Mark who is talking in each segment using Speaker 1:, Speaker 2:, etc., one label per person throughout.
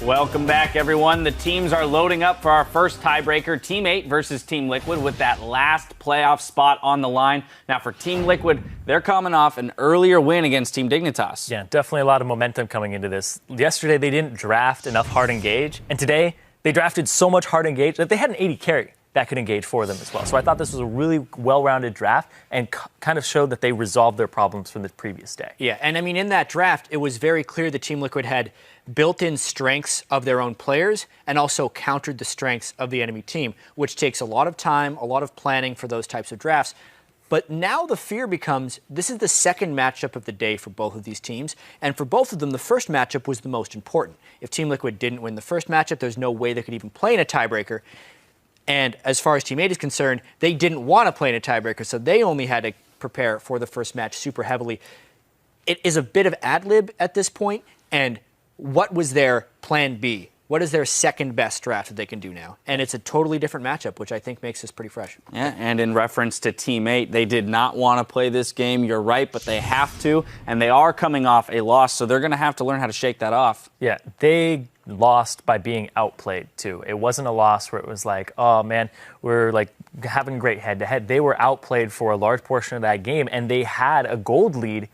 Speaker 1: Welcome back, everyone. The teams are loading up for our first tiebreaker, Team 8 versus Team Liquid, with that last playoff spot on the line. Now, for Team Liquid, they're coming off an earlier win against Team Dignitas.
Speaker 2: Yeah, definitely a lot of momentum coming into this. Yesterday, they didn't draft enough hard engage, and today, they drafted so much hard engage that they had an 80 carry that could engage for them as well. So I thought this was a really well-rounded draft and kind of showed that they resolved their problems from the previous day.
Speaker 3: Yeah, and I mean, in that draft, it was very clear that Team Liquid had built-in strengths of their own players and also countered the strengths of the enemy team, which takes a lot of time, a lot of planning for those types of drafts. But now the fear becomes, this is the second matchup of the day for both of these teams, and for both of them, the first matchup was the most important. If Team Liquid didn't win the first matchup, there's no way they could even play in a tiebreaker. And as far as Team 8 is concerned, they didn't want to play in a tiebreaker, so they only had to prepare for the first match super heavily. It is a bit of ad-lib at this point, and what was their plan B? What is their second best draft that they can do now? And it's a totally different matchup, which I think makes this pretty fresh.
Speaker 1: Yeah, and in reference to Team 8, they did not want to play this game. You're right, but they have to, and they are coming off a loss, so they're going to have to learn how to shake that off.
Speaker 2: Yeah, they lost by being outplayed, too. It wasn't a loss where it was like, oh, man, we're like having great head-to-head. They were outplayed for a large portion of that game, and they had a gold lead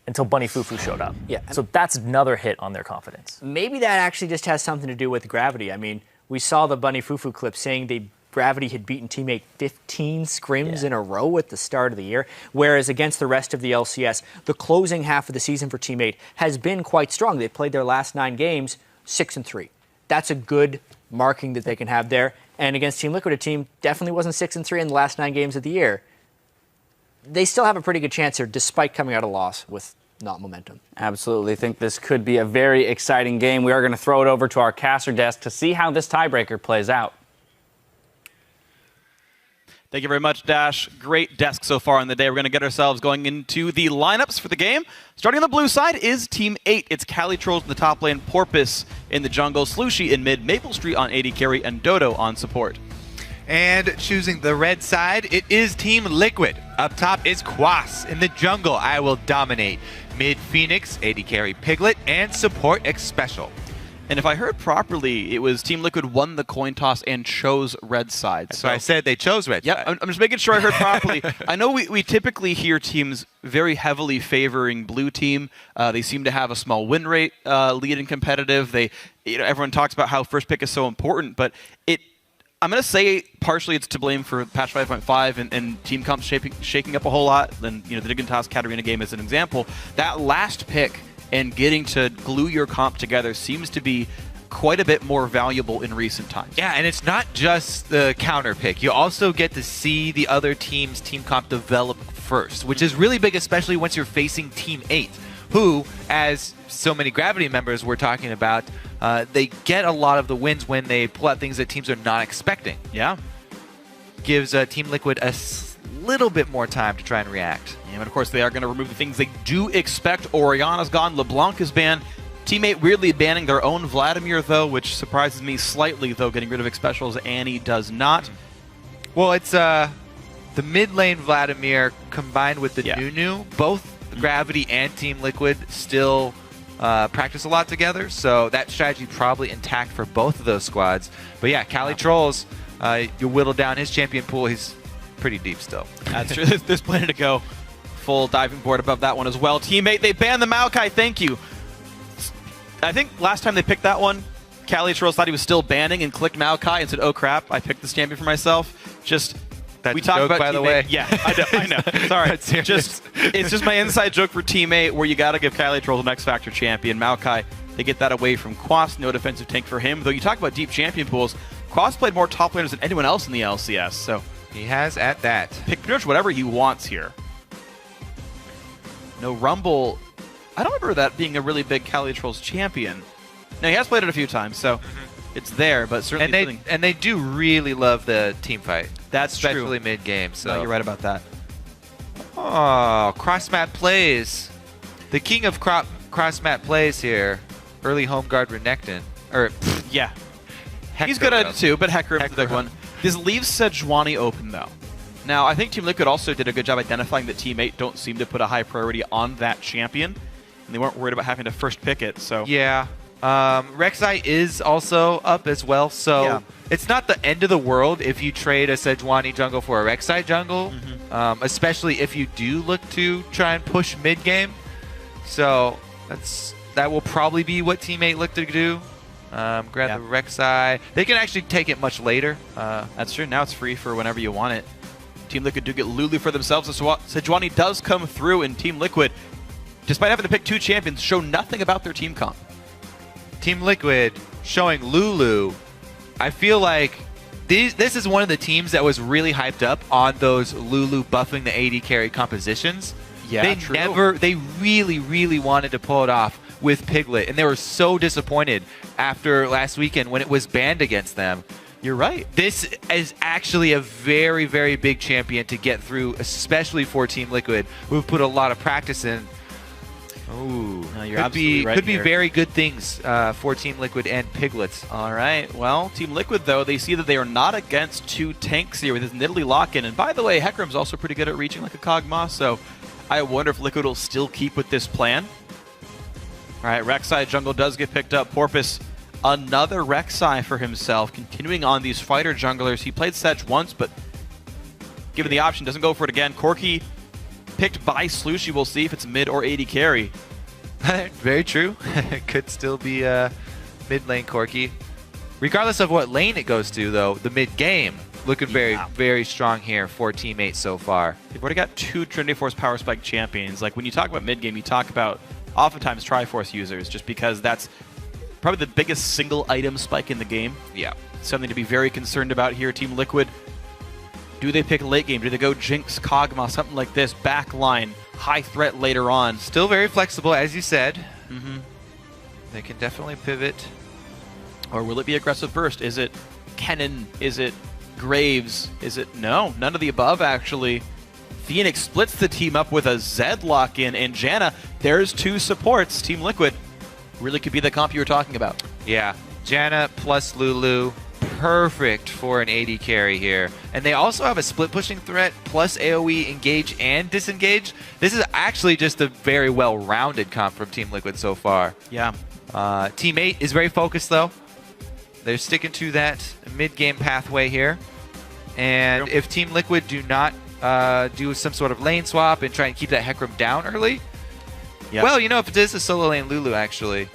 Speaker 2: until Bunny Fufu showed up.
Speaker 3: Yeah.
Speaker 2: So that's another hit on their confidence.
Speaker 3: Maybe that actually just has something to do with Gravity. I mean, we saw the Bunny Fufu clip saying Gravity had beaten Team 8 15 scrims in a row at the start of the year, whereas against the rest of the LCS, the closing half of the season for Team 8 has been quite strong. They've played their last 9 games 6-3. That's a good marking that they can have there. And against Team Liquid, a team definitely wasn't 6-3 in the last 9 games of the year. They still have a pretty good chance here, despite coming out of loss with not momentum.
Speaker 1: Absolutely. Think this could be a very exciting game. We are going to throw it over to our caster desk to see how this tiebreaker plays out.
Speaker 4: Thank you very much, Dash. Great desk so far in the day. We're going to get ourselves going into the lineups for the game. Starting on the blue side is Team 8. It's Cali Trolls in the top lane, Porpoise in the jungle, Slushy in mid, Maple Street on AD carry, and Dodo on support.
Speaker 5: And choosing the red side, it is Team Liquid. Up top is Quas. In the jungle, I will dominate. Mid Phoenix, AD carry Piglet, and support X Special.
Speaker 4: And if I heard properly, it was Team Liquid won the coin toss and chose red side.
Speaker 5: That's why I said they chose red side.
Speaker 4: Yeah, I'm just making sure I heard properly. I know we typically hear teams very heavily favoring blue team. They seem to have a small win rate lead in competitive. Everyone talks about how first pick is so important, but I'm going to say partially it's to blame for patch 5.5 and team comps shaking up a whole lot. And the Dignitas Katarina game is an example. That last pick and getting to glue your comp together seems to be quite a bit more valuable in recent times.
Speaker 5: Yeah, and it's not just the counter pick. You also get to see the other team's team comp develop first, which is really big, especially once you're facing Team 8, who, as so many Gravity members were talking about, they get a lot of the wins when they pull out things that teams are not expecting.
Speaker 4: Yeah.
Speaker 5: Gives Team Liquid a little bit more time to try and react.
Speaker 4: Yeah, but of course they are going to remove the things they do expect. Oriana's gone, LeBlanc is banned. Team 8 weirdly banning their own Vladimir, though, which surprises me slightly, though getting rid of X Specials, Annie does not.
Speaker 5: Well, it's the mid lane Vladimir combined with the Nunu. Both Gravity and Team Liquid still practice a lot together, so that strategy probably intact for both of those squads. But yeah, Cali Trolls, you whittle down his champion pool, he's pretty deep still.
Speaker 4: That's true. There's plenty to go. Full diving board above that one as well. Team 8, they banned the Maokai, thank you. I think last time they picked that one, Cali Trolls thought he was still banning and clicked Maokai and said, oh crap, I picked this champion for myself.
Speaker 5: That's
Speaker 4: we talked
Speaker 5: joke,
Speaker 4: about
Speaker 5: by the way.
Speaker 4: Yeah, I know. Sorry. It's just my inside joke for Team 8 where you got to give Cali Trolls an X Factor champion. Maokai, they get that away from Quas. No defensive tank for him. Though you talk about deep champion pools, Quas played more top laners than anyone else in the LCS. So
Speaker 5: he has at that.
Speaker 4: Pick pretty much whatever he wants here. No Rumble. I don't remember that being a really big Cali Trolls champion. Now, he has played it a few times, so it's there, but certainly
Speaker 5: and they do really love the team fight.
Speaker 4: That's
Speaker 5: especially
Speaker 4: true.
Speaker 5: mid-game. So
Speaker 4: no, you're right about that.
Speaker 5: Oh, cross-map plays. The king of cross-map plays here. Early home guard Renekton.
Speaker 4: Yeah.
Speaker 5: Hector,
Speaker 4: he's good at it too, but Hecarim's the big one. This leaves Sejuani open, though. Now, I think Team Liquid also did a good job identifying that Team 8 don't seem to put a high priority on that champion, and they weren't worried about having to first pick it, so...
Speaker 5: Yeah. Rek'Sai is also up as well, so it's not the end of the world if you trade a Sejuani jungle for a Rek'Sai jungle, especially if you do look to try and push mid game. So that will probably be what Team 8 look to do. Grab the Rek'Sai. They can actually take it much later.
Speaker 4: That's true. Now it's free for whenever you want it. Team Liquid do get Lulu for themselves. Sejuani does come through, and Team Liquid, despite having to pick 2 champions, show nothing about their team comp.
Speaker 5: Team Liquid showing Lulu. I feel like this is one of the teams that was really hyped up on those Lulu buffing the AD carry compositions.
Speaker 4: Yeah,
Speaker 5: they really, really wanted to pull it off with Piglet, and they were so disappointed after last weekend when it was banned against them.
Speaker 4: You're right.
Speaker 5: This is actually a very, very big champion to get through, especially for Team Liquid, who've put a lot of practice in. Ooh,
Speaker 4: no, you're absolutely right.
Speaker 5: Could be very good things for Team Liquid and Piglets.
Speaker 4: All right. Well, Team Liquid, though, they see that they are not against 2 tanks here with this Nidalee lock-in. And by the way, Hecarim's also pretty good at reaching like a Kog'Maw, so I wonder if Liquid will still keep with this plan. All right, Rek'Sai jungle does get picked up. Porpoise, another Rek'Sai for himself, continuing on these fighter junglers. He played Sedge once, but given the option, doesn't go for it again. Corki picked by Slushy. We'll see if it's mid or AD carry.
Speaker 5: Very true. It could still be mid lane Corki. Regardless of what lane it goes to, though, the mid game looking very, very strong here for Team 8 so far.
Speaker 4: They've already got 2 Trinity Force Power Spike champions. Like, when you talk about mid game, you talk about oftentimes Triforce users, just because that's probably the biggest single item spike in the game.
Speaker 5: Yeah.
Speaker 4: Something to be very concerned about here. Team Liquid, do they pick late game? Do they go Jinx, Kog'Maw, something like this? Backline, high threat later on.
Speaker 5: Still very flexible, as you said. They can definitely pivot.
Speaker 4: Or will it be aggressive first? Is it Kennen? Is it Graves? Is it... No, none of the above, actually. Phoenix splits the team up with a Zed lock-in, and Janna, there's 2 supports. Team Liquid really could be the comp you were talking about.
Speaker 5: Yeah, Janna plus Lulu, perfect for an AD carry here. And they also have a split pushing threat plus AoE engage and disengage. This is actually just a very well-rounded comp from Team Liquid so far.
Speaker 4: Yeah.
Speaker 5: Team 8 is very focused, though. They're sticking to that mid-game pathway here. And if Team Liquid do not do some sort of lane swap and try and keep that Hecarim down early, well, you know, if it is a solo lane Lulu, actually,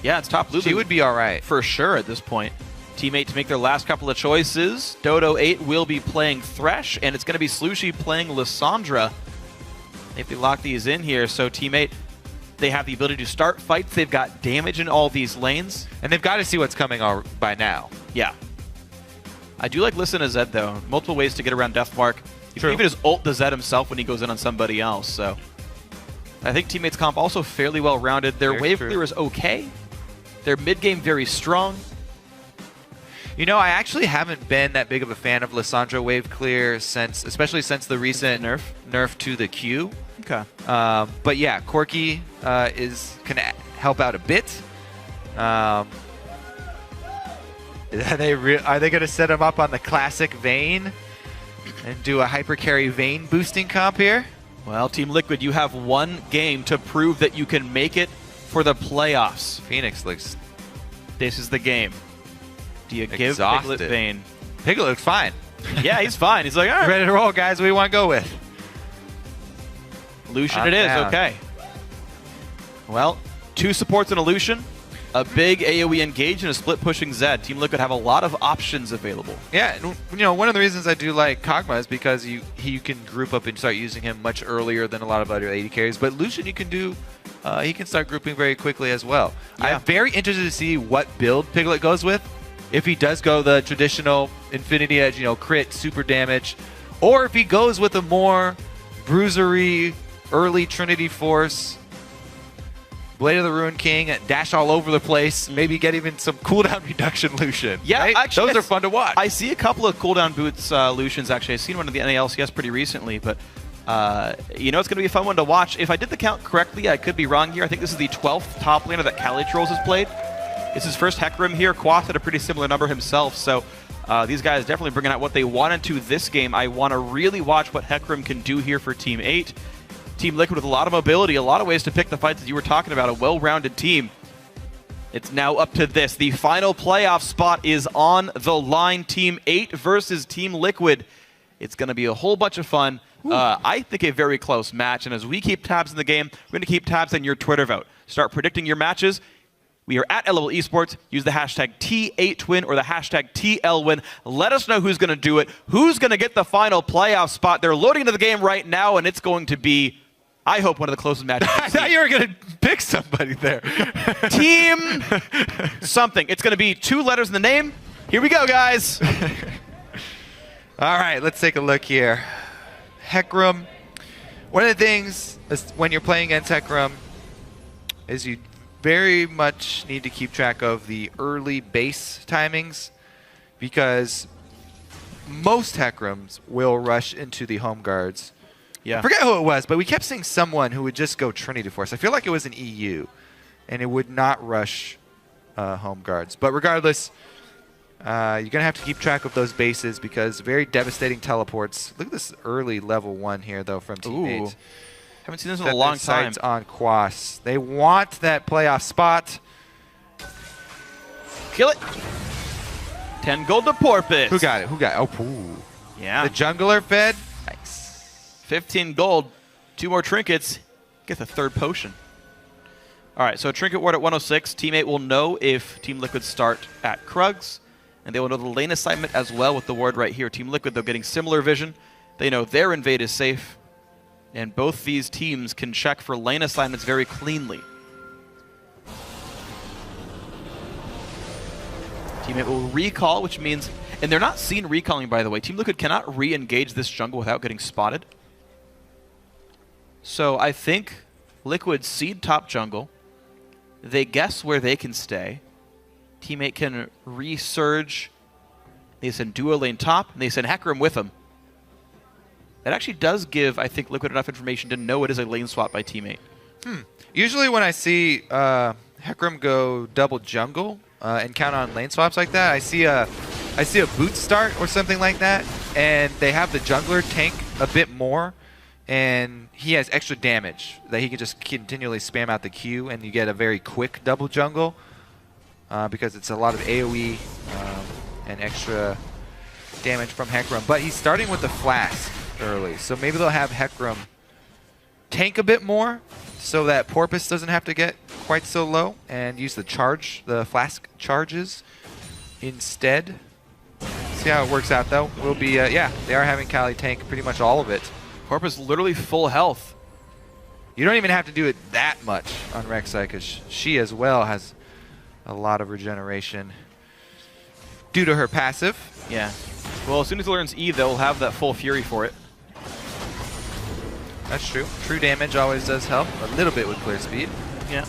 Speaker 4: yeah, it's top Lulu.
Speaker 5: she would be all right.
Speaker 4: For sure at this point. Team 8 to make their last couple of choices. Dodo 8 will be playing Thresh, and it's going to be Slushy playing Lissandra if they lock these in here. So Team 8, they have the ability to start fights. They've got damage in all these lanes.
Speaker 5: And they've got to see what's coming by now.
Speaker 4: Yeah. I do like Listen to Zed, though. Multiple ways to get around Deathmark. You can even just ult the Zed himself when he goes in on somebody else. So I think Teammates comp also fairly well-rounded. Their wave clear is okay. Their mid-game very strong.
Speaker 5: You know, I actually haven't been that big of a fan of Lissandra wave clear especially since the recent nerf to the Q.
Speaker 4: Okay.
Speaker 5: But yeah, Corki can help out a bit. Are they going to set him up on the classic Vayne and do a hyper carry Vayne boosting comp here?
Speaker 4: Well, Team Liquid, you have 1 game to prove that you can make it for the playoffs.
Speaker 5: Phoenix looks...
Speaker 4: This is the game. Do you give
Speaker 5: exhausted.
Speaker 4: Piglet Vayne?
Speaker 5: Piglet looks fine.
Speaker 4: Yeah, he's fine. He's like, all right.
Speaker 5: Ready to roll, guys. What do you want to go with?
Speaker 4: Lucian it is. Okay. Well, 2 supports and a Lucian. A big AoE engage and a split pushing Zed. Team Liquid have a lot of options available.
Speaker 5: Yeah, and, you know, one of the reasons I do like Kog'Maw is because you can group up and start using him much earlier than a lot of other AD carries. But Lucian, you can do, he can start grouping very quickly as well. Yeah. I'm very interested to see what build Piglet goes with. If he does go the traditional Infinity Edge, you know, crit, super damage, or if he goes with a more bruisery, early Trinity Force, Blade of the Ruined King, dash all over the place, maybe get even some cooldown reduction Lucian.
Speaker 4: Yeah,
Speaker 5: right?
Speaker 4: actually,
Speaker 5: those are fun to watch.
Speaker 4: I see a couple of cooldown boots Lucians, actually. I've seen one of the LCS pretty recently, but you know, it's going to be a fun one to watch. If I did the count correctly, I could be wrong here. I think this is the 12th top laner that Calitrolls has played. It's his first Hecarim here. Quath had a pretty similar number himself, so these guys definitely bringing out what they wanted to this game. I want to really watch what Hecarim can do here for Team 8. Team Liquid with a lot of mobility, a lot of ways to pick the fights that you were talking about, a well-rounded team. It's now up to this. The final playoff spot is on the line. Team 8 versus Team Liquid. It's going to be a whole bunch of fun. I think a very close match. And as we keep tabs in the game, we're going to keep tabs on your Twitter vote. Start predicting your matches. We are at LLevel Esports. Use the hashtag T8Twin or the hashtag TLWin. Let us know who's going to do it. Who's going to get the final playoff spot? They're loading into the game right now, and it's going to be, I hope, one of the closest matches.
Speaker 5: I thought you were going to pick somebody there.
Speaker 4: Team something. It's going to be 2 letters in the name. Here we go, guys.
Speaker 5: All right, let's take a look here. Hecarim. One of the things when you're playing against Hecarim is you very much need to keep track of the early base timings, because most Hecarims will rush into the home guards.
Speaker 4: Yeah.
Speaker 5: I forget who it was, but we kept seeing someone who would just go Trinity Force. I feel like it was an EU, and it would not rush home guards. But regardless, you're going to have to keep track of those bases, because very devastating teleports. Look at this early level 1 here, though, from Team 8.
Speaker 4: Haven't seen this in a long time.
Speaker 5: On Quas. They want that playoff spot.
Speaker 4: Kill it. 10 gold to Porpoise.
Speaker 5: Who got it? Who got it? Oh, ooh.
Speaker 4: Yeah.
Speaker 5: The jungler fed. Nice.
Speaker 4: 15 gold. 2 more trinkets. Get the 3rd potion. All right, so trinket ward at 106. Team 8 will know if Team Liquid start at Krugs, and they will know the lane assignment as well with the ward right here. Team Liquid, though, getting similar vision. They know their invade is safe. And both these teams can check for lane assignments very cleanly. Team 8 will recall, which means... And they're not seen recalling, by the way. Team Liquid cannot re-engage this jungle without getting spotted. So I think Liquid seed top jungle. They guess where they can stay. Team 8 can resurge. They send duo lane top, and they send Hecarim with them. That actually does give, I think, Liquid enough information to know it is a lane swap by Team 8.
Speaker 5: Usually when I see Hecarim go double jungle and count on lane swaps like that, I see a boot start or something like that, and they have the jungler tank a bit more, and he has extra damage that he can just continually spam out the Q, and you get a very quick double jungle because it's a lot of AoE and extra damage from Hecarim. But he's starting with the flask early, so maybe they'll have Hecarim tank a bit more so that Porpoise doesn't have to get quite so low, and use the flask charges instead. See how it works out, though. We'll be, yeah, they are having Kali tank pretty much all of it.
Speaker 4: Porpoise literally full health.
Speaker 5: You don't even have to do it that much on Rek'Sai, because she as well has a lot of regeneration due to her passive.
Speaker 4: Yeah. Well, as soon as it learns E, they'll have that full fury for it.
Speaker 5: That's true. True damage always does help a little bit with clear speed.
Speaker 4: Yeah.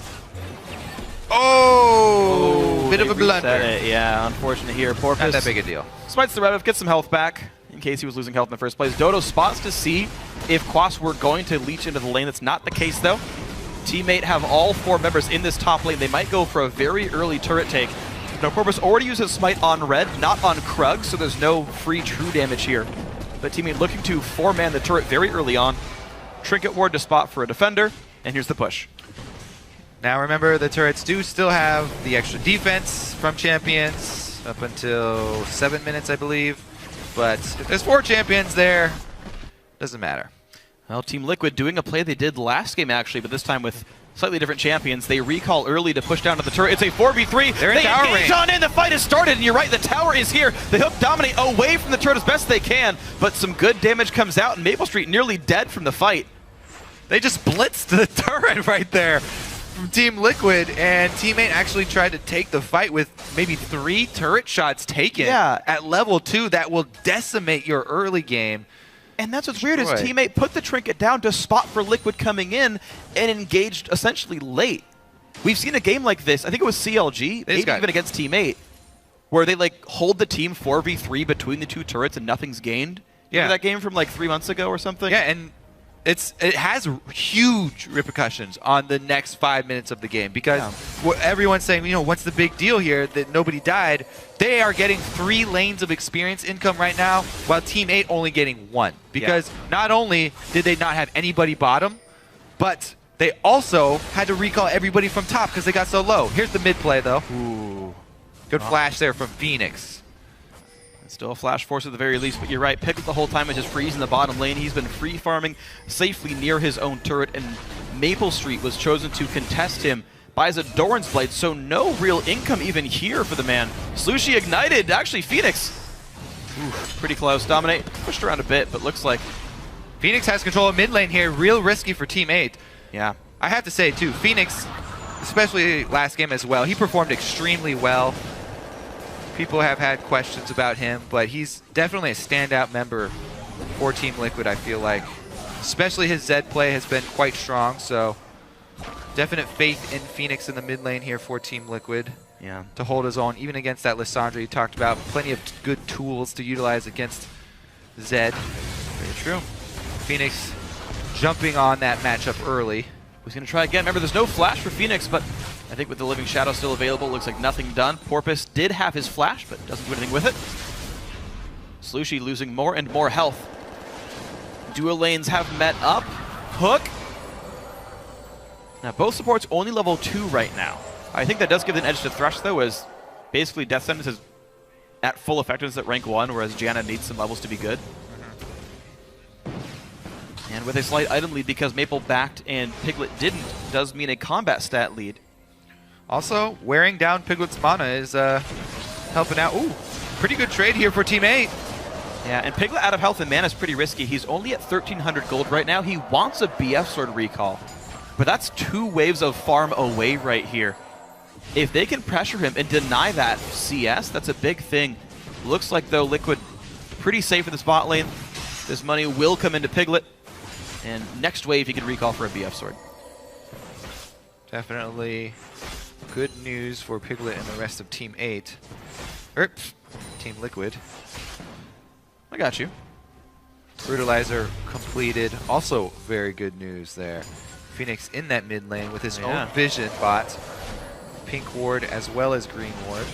Speaker 5: Oh, bit of a blunder.
Speaker 4: It. Yeah, unfortunate here. Porpoise.
Speaker 5: Not that big a deal.
Speaker 4: Smites the Rev, gets some health back in case he was losing health in the first place. Dodo spots to see if Quas were going to leech into the lane. That's not the case, though. Team 8 have all 4 members in this top lane. They might go for a very early turret take. Now, Porpoise already uses Smite on red, not on Krug, so there's no free true damage here. But Team 8 looking to 4-man the turret very early on. Trinket ward to spot for a defender, and here's the push.
Speaker 5: Now remember, the turrets do still have the extra defense from champions up until 7 minutes, I believe. But if there's 4 champions there, doesn't matter.
Speaker 4: Well, Team Liquid doing a play they did last game, actually, but this time with slightly different champions. They recall early to push down to the turret. It's a 4v3.
Speaker 5: They're in tower
Speaker 4: engage
Speaker 5: range.
Speaker 4: on in. The fight has started, and you're right. The tower is here. They hook dominate away from the turret as best they can, but some good damage comes out, and Maple Street nearly dead from the fight.
Speaker 5: They just blitzed the turret right there from Team Liquid, and Team 8 actually tried to take the fight with maybe 3 turret shots taken at level 2 that will decimate your early game.
Speaker 4: And that's what's weird is Team 8 put the trinket down to spot for Liquid coming in and engaged essentially late. We've seen a game like this, I think it was CLG, maybe even against Team 8, where they like hold the team 4v3 between the 2 turrets and nothing's gained.
Speaker 5: Yeah.
Speaker 4: Remember that game from like 3 months ago or something?
Speaker 5: Yeah, and it has huge repercussions on the next 5 minutes of the game, because everyone's saying, you know, what's the big deal here that nobody died? They are getting 3 lanes of experience income right now, while Team 8 only getting 1. Because not only did they not have anybody bottom, but They also had to recall everybody from top because they got so low. Here's the mid play, though.
Speaker 4: Ooh.
Speaker 5: Good flash there from Phoenix.
Speaker 4: Still a flash force at the very least, but you're right. Picklett the whole time is just freezing the bottom lane. He's been free farming safely near his own turret, and Maple Street was chosen to contest him by Zadoran's Blade, so no real income even here for the man. Slushy ignited, actually Phoenix. Ooh, pretty close. Dominate pushed around a bit, but looks like
Speaker 5: Phoenix has control of mid lane here. Real risky for Team 8.
Speaker 4: yeah.
Speaker 5: I have to say, too, Phoenix, especially last game as well, he performed extremely well. People have had questions about him, but he's definitely a standout member for Team Liquid, I feel like. Especially his Zed play has been quite strong, so definite faith in Phoenix in the mid lane here for Team Liquid.
Speaker 4: Yeah.
Speaker 5: To hold his own, even against that Lissandra you talked about. Plenty of good tools to utilize against Zed.
Speaker 4: Very true.
Speaker 5: Phoenix jumping on that matchup early.
Speaker 4: He's going to try again. Remember, there's no flash for Phoenix, but I think with the Living Shadow still available, looks like nothing done. Porpoise did have his flash, but doesn't do anything with it. Slushy losing more and more health. Dual lanes have met up. Hook. Now, both supports only level 2 right now. I think that does give an edge to Thresh, though, as basically Death Sentence is at full effectiveness at rank 1, whereas Janna needs some levels to be good. And with a slight item lead because Maple backed and Piglet didn't, does mean a combat stat lead.
Speaker 5: Also, wearing down Piglet's mana is helping out. Ooh, pretty good trade here for Team 8.
Speaker 4: Yeah, and Piglet out of health and mana is pretty risky. He's only at 1,300 gold right now. He wants a BF Sword recall, but that's 2 waves of farm away right here. If they can pressure him and deny that CS, that's a big thing. Looks like, though, Liquid pretty safe in the spot lane. This money will come into Piglet, and next wave he can recall for a BF Sword.
Speaker 5: Definitely good news for Piglet and the rest of Team 8. Team Liquid.
Speaker 4: I got you.
Speaker 5: Brutalizer completed. Also very good news there. Phoenix in that mid lane with his own vision bot. Pink ward as well as green ward.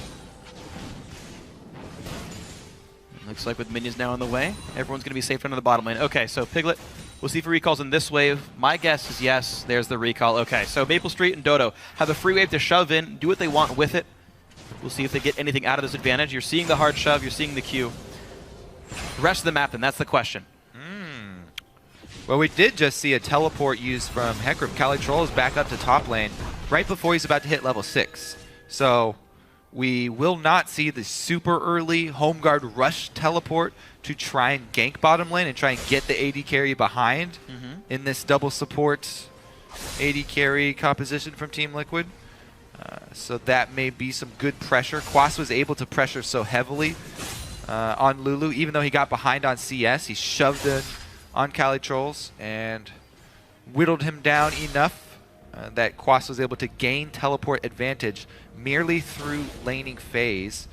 Speaker 4: Looks like with minions now on the way, everyone's going to be safe under the bottom lane. Okay, so Piglet, we'll see if he recalls in this wave. My guess is yes. There's the recall. Okay, so Maple Street and Dodo have a free wave to shove in, do what they want with it. We'll see if they get anything out of this advantage. You're seeing the hard shove, you're seeing the Q. The rest of the map, then, that's the question.
Speaker 5: Well, we did just see a teleport used from Hecarim. Kali Troll is back up to top lane right before he's about to hit level 6. So we will not see the super early home guard rush teleport to try and gank bottom lane and try and get the AD carry behind in this double support AD carry composition from Team Liquid. So that may be some good pressure. Quas was able to pressure so heavily on Lulu. Even though he got behind on CS, he shoved in on Kali Trolls and whittled him down enough that Quas was able to gain teleport advantage merely through laning phase.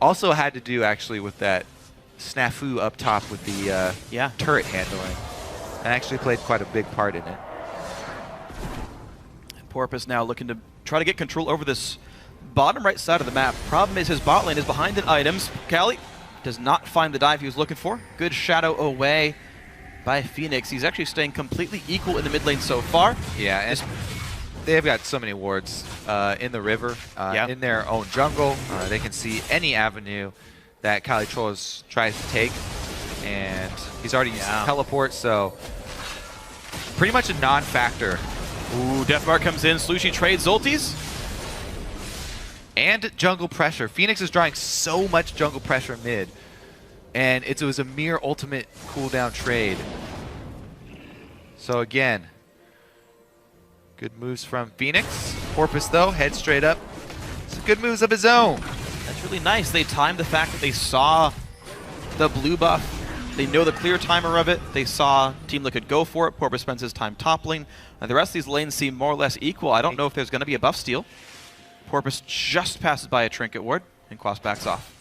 Speaker 5: Also had to do actually with that snafu up top with the turret handling. And actually played quite a big part in it.
Speaker 4: And Porpoise now looking to try to get control over this bottom right side of the map. Problem is his bot lane is behind in items. Kali does not find the dive he was looking for. Good shadow away by Phoenix. He's actually staying completely equal in the mid lane so far.
Speaker 5: Yeah, and they've got so many wards in the river, in their own jungle. They can see any avenue that Kali Trolls tries to take, and he's already used teleport, so pretty much a non-factor.
Speaker 4: Ooh, Deathmark comes in. Slushy trades ultis.
Speaker 5: And jungle pressure. Phoenix is drawing so much jungle pressure mid, and it was a mere ultimate cooldown trade. So again, good moves from Phoenix. Porpoise, though, heads straight up. Some good moves of his own.
Speaker 4: That's really nice. They timed the fact that they saw the blue buff. They know the clear timer of it. They saw Team Liquid go for it. Porpoise spends his time top lane. The rest of these lanes seem more or less equal. I don't know if there's going to be a buff steal. Porpoise just passes by a trinket ward, and Quas backs off.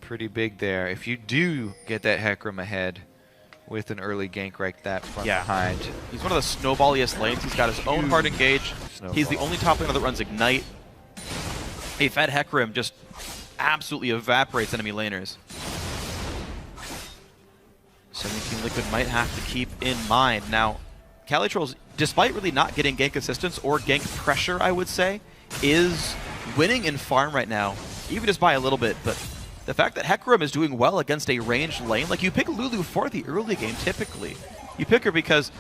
Speaker 5: Pretty big there. If you do get that Hecarim ahead with an early gank like that from behind.
Speaker 4: He's one of the snowballiest lanes. He's got his own hard engage. He's the only top laner that runs Ignite. A fed Hecarim just absolutely evaporates enemy laners. Something Team Liquid might have to keep in mind. Now, Calitrolls, despite really not getting gank assistance or gank pressure, I would say, is winning in farm right now, even just by a little bit. But the fact that Hecarim is doing well against a ranged lane, like you pick Lulu for the early game typically. You pick her because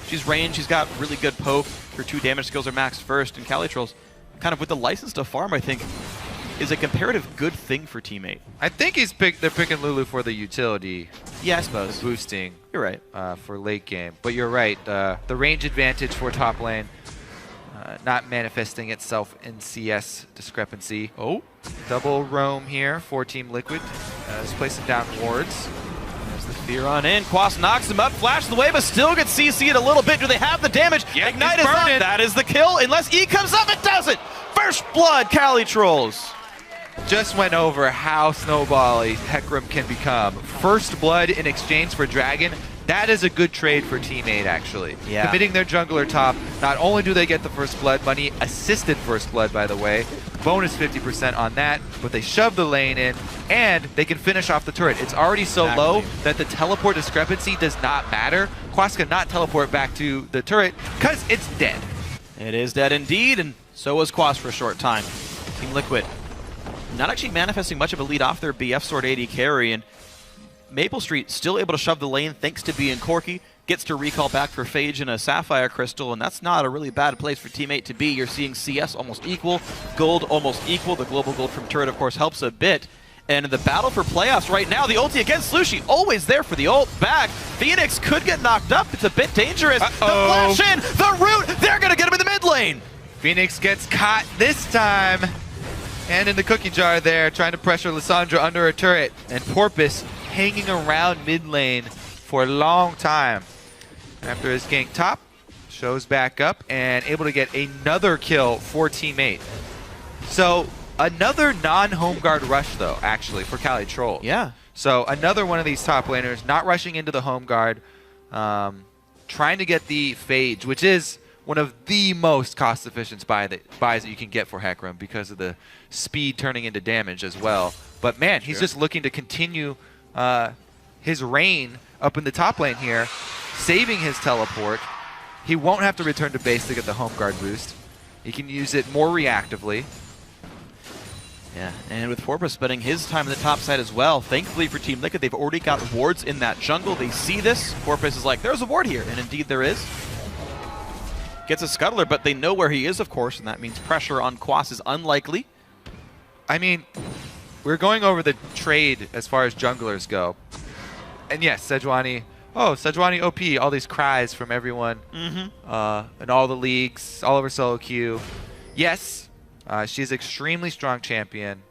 Speaker 4: she's ranged, she's got really good poke, her 2 damage skills are maxed first, and Calitrolls, kind of with the license to farm, I think, is a comparative good thing for Teammate.
Speaker 5: I think they're picking Lulu for the utility.
Speaker 4: Yeah, I suppose.
Speaker 5: The boosting.
Speaker 4: You're right.
Speaker 5: For late game. But you're right. The range advantage for top lane not manifesting itself in CS discrepancy.
Speaker 4: Oh.
Speaker 5: Double roam here for Team Liquid. Is placing down wards.
Speaker 4: There's the fear on in. Quas knocks him up, flashes away, but still gets CC'd a little bit. Do they have the damage?
Speaker 5: Yeah,
Speaker 4: Ignite is up. That is the kill. Unless E comes up, it doesn't. First blood, Calitrolls.
Speaker 5: Just went over how snowbally Hecarim can become. First blood in exchange for Dragon. That is a good trade for Teammate, actually.
Speaker 4: Yeah.
Speaker 5: Committing their jungler top. Not only do they get the first blood money, assisted first blood, by the way, bonus 50% on that, but they shove the lane in, and they can finish off the turret. It's already so low that the teleport discrepancy does not matter. Quas cannot teleport back to the turret because it's dead.
Speaker 4: It is dead indeed, and so was Quas for a short time. Team Liquid not actually manifesting much of a lead off their BF Sword AD carry, and Maple Street still able to shove the lane thanks to being Corki, gets to recall back for Phage and a Sapphire Crystal, and that's not a really bad place for Teammate to be. You're seeing CS almost equal, gold almost equal. The global gold from turret, of course, helps a bit. And in the battle for playoffs right now, the ulti against Slushi, always there for the ult back. Phoenix could get knocked up. It's a bit dangerous. The flash in, the root, they're going to get him in the mid lane.
Speaker 5: Phoenix gets caught this time. And in the cookie jar there, trying to pressure Lissandra under a turret. And Porpoise hanging around mid lane for a long time. After his gank top, shows back up and able to get another kill for Teammate. So another non-home guard rush though, actually, for Calitrolls.
Speaker 4: Yeah.
Speaker 5: So another one of these top laners not rushing into the home guard, trying to get the Phage, which is one of the most cost-efficient buys that you can get for Hecarim because of the speed turning into damage as well. But man, he's just looking to continue his reign up in the top lane here, saving his teleport. He won't have to return to base to get the home guard boost. He can use it more reactively.
Speaker 4: Yeah, and with Porpoise spending his time on the top side as well, thankfully for Team Liquid, they've already got wards in that jungle. They see this. Porpoise is like, there's a ward here, and indeed there is. Gets a scuttler, but they know where he is, of course, and that means pressure on Quas is unlikely.
Speaker 5: I mean, we're going over the trade as far as junglers go. And yes, Sejuani, Sejuani OP, all these cries from everyone in all the leagues, all over solo queue. Yes, she's extremely strong champion.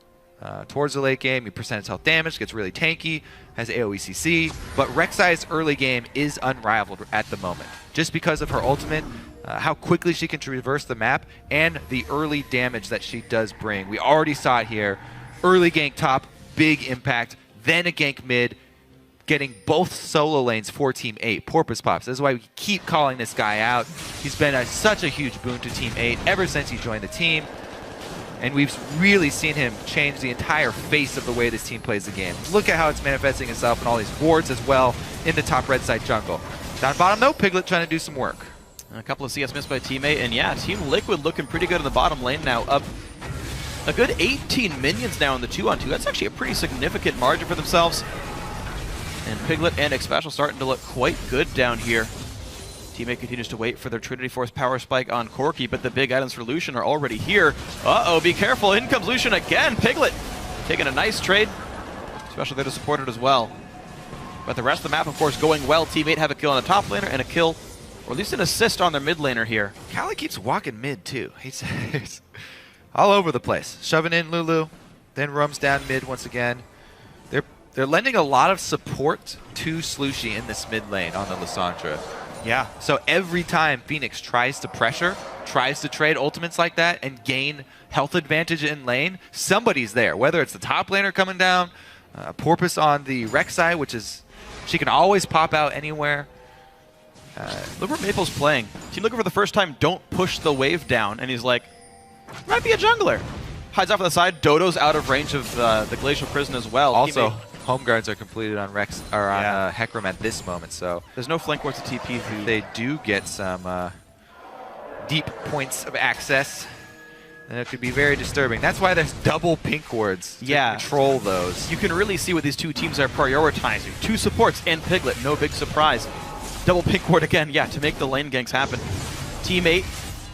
Speaker 5: Towards the late game, he percentage health damage, gets really tanky, has AoE CC, but Rek'Sai's early game is unrivaled at the moment. Just because of her ultimate, how quickly she can traverse the map, and the early damage that she does bring. We already saw it here. Early gank top, big impact, then a gank mid, getting both solo lanes for Team 8. Porpoise Pops. This is why we keep calling this guy out. He's been such a huge boon to Team 8 ever since he joined the team. And we've really seen him change the entire face of the way this team plays the game. Look at how it's manifesting itself in all these wards as well in the top red side jungle. Down bottom though, Piglet trying to do some work.
Speaker 4: A couple of CS missed by Teammate, and yeah, Team Liquid looking pretty good in the bottom lane now, up a good 18 minions now in the 2-on-2. That's actually a pretty significant margin for themselves. And Piglet and Xpecial starting to look quite good down here. Teammate continues to wait for their Trinity Force power spike on Corki, but the big items for Lucian are already here. Uh-oh, be careful, in comes Lucian again. Piglet taking a nice trade. Xpecial there to support it as well. But the rest of the map, of course, going well. Teammate have a kill on the top laner and a kill, or at least an assist on their mid laner here.
Speaker 5: Kali keeps walking mid too. He's all over the place. Shoving in Lulu, then roams down mid once again. They're lending a lot of support to Slushi in this mid lane on the Lissandra.
Speaker 4: Yeah.
Speaker 5: So every time Phoenix tries to pressure, tries to trade ultimates like that and gain health advantage in lane, somebody's there. Whether it's the top laner coming down, Porpoise on the Rek'Sai, which is, she can always pop out anywhere.
Speaker 4: Look where Maple's playing. Team Liquid for the first time don't push the wave down, and he's like, might be a jungler. Hides off on the side. Dodo's out of range of the Glacial Prison as well.
Speaker 5: Also, home guards are completed on Rex or on Hecarim at this moment, so
Speaker 4: there's no flank wards to TP.
Speaker 5: They do get some deep points of access, and it could be very disturbing. That's why there's double pink wards to control those.
Speaker 4: You can really see what these two teams are prioritizing. 2 supports and Piglet, no big surprise. Double pink ward again, to make the lane ganks happen. Team 8,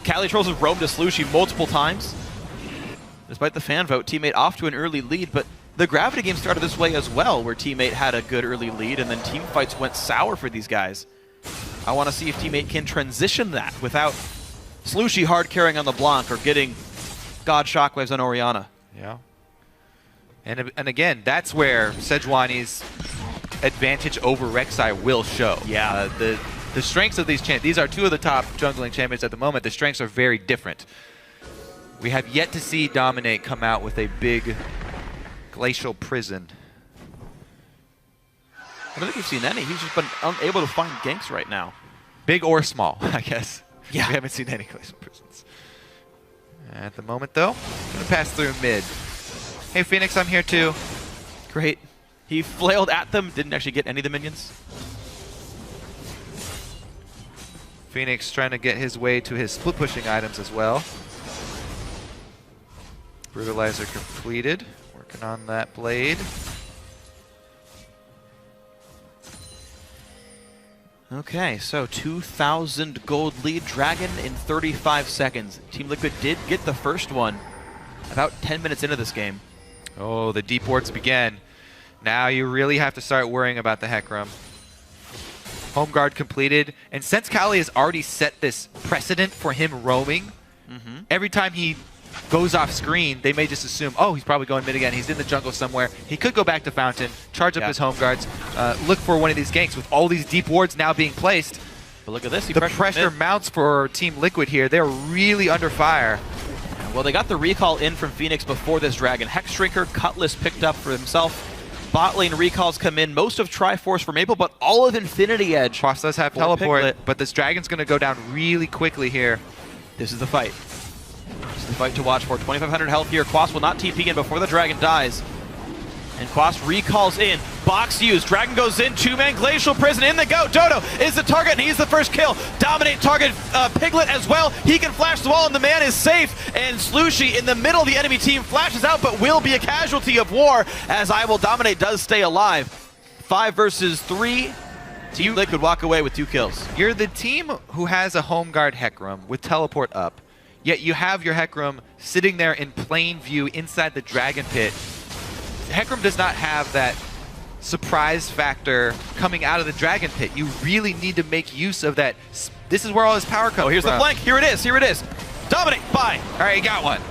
Speaker 4: Cali Trolls have roamed to Slushy multiple times. Despite the fan vote, Team 8 off to an early lead, but the Gravity game started this way as well, where Team 8 had a good early lead, and then team fights went sour for these guys. I want to see if Team 8 can transition that without Slushy hard carrying on the Blanc or getting God Shockwaves on Orianna.
Speaker 5: Yeah. And again, that's where Sejuani's advantage over Rek'Sai will show.
Speaker 4: Yeah.
Speaker 5: The strengths of these are 2 of the top jungling champions at the moment. The strengths are very different. We have yet to see Dominate come out with a big glacial prison.
Speaker 4: I don't think we've seen any. He's just been unable to find ganks right now.
Speaker 5: Big or small, I guess.
Speaker 4: Yeah.
Speaker 5: We haven't seen any glacial prisons. At the moment, though, gonna pass through mid. Hey, Phoenix, I'm here too.
Speaker 4: Great. He flailed at them, didn't actually get any of the minions.
Speaker 5: Phoenix trying to get his way to his split pushing items as well. Brutalizer completed. Working on that blade.
Speaker 4: Okay, so 2,000 gold lead. Dragon in 35 seconds. Team Liquid did get the first one about 10 minutes into this game.
Speaker 5: Oh, the deep wards began. Now you really have to start worrying about the Hecarim. Home guard completed. And since Kali has already set this precedent for him roaming, every time he goes off screen, they may just assume, oh, he's probably going mid again. He's in the jungle somewhere. He could go back to Fountain, charge up his home guards, look for one of these ganks with all these deep wards now being placed.
Speaker 4: But look at this.
Speaker 5: The pressure mounts for Team Liquid here. They're really under fire.
Speaker 4: Well, they got the recall in from Phoenix before this Dragon. Hex Shrinker, Cutlass picked up for himself. Bot lane recalls come in. Most of Triforce for Maple, but all of Infinity Edge.
Speaker 5: Quas does have teleport, but this Dragon's going to go down really quickly here.
Speaker 4: This is the fight. This is the fight to watch for. 2,500 health here. Quas will not TP in before the Dragon dies. And Quas recalls in. Box used. Dragon goes in. 2-man Glacial Prison. In they go. Dodo is the target, and he's the first kill. Dominate target Piglet as well. He can flash the wall, and the man is safe. And Slushy in the middle of the enemy team flashes out, but will be a casualty of war as I Will Dominate does stay alive. 5 versus 3. Team Liquid walk away with 2 kills.
Speaker 5: You're the team who has a home guard Hecarim with teleport up, yet you have your Hecarim sitting there in plain view inside the Dragon Pit. Hecarim does not have that surprise factor coming out of the Dragon Pit. You really need to make use of that. This is where all his power comes from.
Speaker 4: Oh, here's the flank. Here it is. Here it is. Dominate. Bye.
Speaker 5: All right, he got one.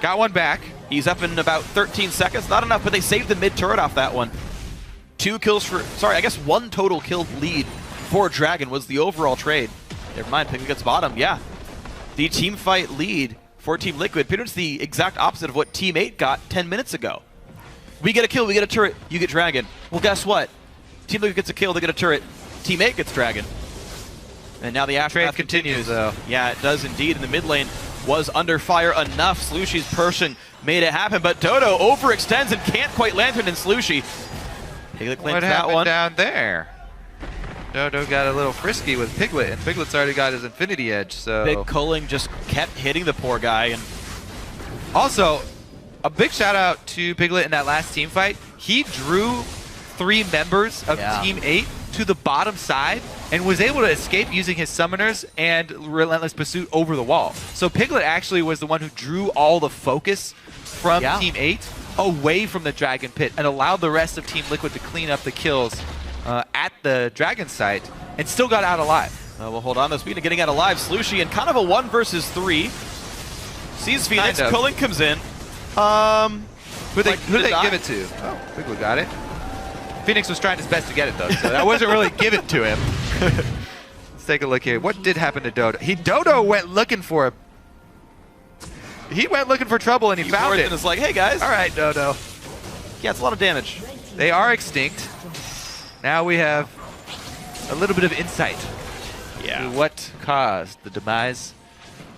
Speaker 5: Got one back.
Speaker 4: He's up in about 13 seconds. Not enough, but they saved the mid turret off that one. 2 kills for, sorry, I guess 1 total kill lead for Dragon was the overall trade. Never mind, Piglet gets bottom. Yeah. The team fight lead for Team Liquid. Pretty much the exact opposite of what Team 8 got 10 minutes ago. We get a kill, we get a turret, you get Dragon. Well, guess what? Team Liquid gets a kill, they get a turret. Team 8 gets Dragon. And now the aftermath continues.
Speaker 5: Though.
Speaker 4: Yeah, it does indeed. In the mid lane was under fire enough. Slushy's Pershing made it happen, but Dodo overextends and can't quite lantern in Slushy. Piglet claims that one.
Speaker 5: What happened down there? Dodo got a little frisky with Piglet, and Piglet's already got his Infinity Edge, so...
Speaker 4: Big Culling just kept hitting the poor guy. And
Speaker 5: also, a big shout out to Piglet in that last team fight. He drew 3 members of Team 8 to the bottom side and was able to escape using his summoners and Relentless Pursuit over the wall. So Piglet actually was the one who drew all the focus from Team 8 away from the Dragon Pit and allowed the rest of Team Liquid to clean up the kills at the Dragon site and still got out alive.
Speaker 4: We'll hold on to speed of getting out alive. Slushy in kind of a 1 versus 3. Sees Phoenix, Culling comes in.
Speaker 5: Who did they give it to? Oh, Piglet got it. Phoenix was trying his best to get it, though, so that wasn't really given to him. Let's take a look here. What did happen to Dodo? Dodo went looking for He went looking for trouble, and he found it.
Speaker 4: And it's like, hey, guys.
Speaker 5: All right, Dodo.
Speaker 4: Yeah, it's a lot of damage.
Speaker 5: They are extinct. Now we have a little bit of insight to what caused the demise.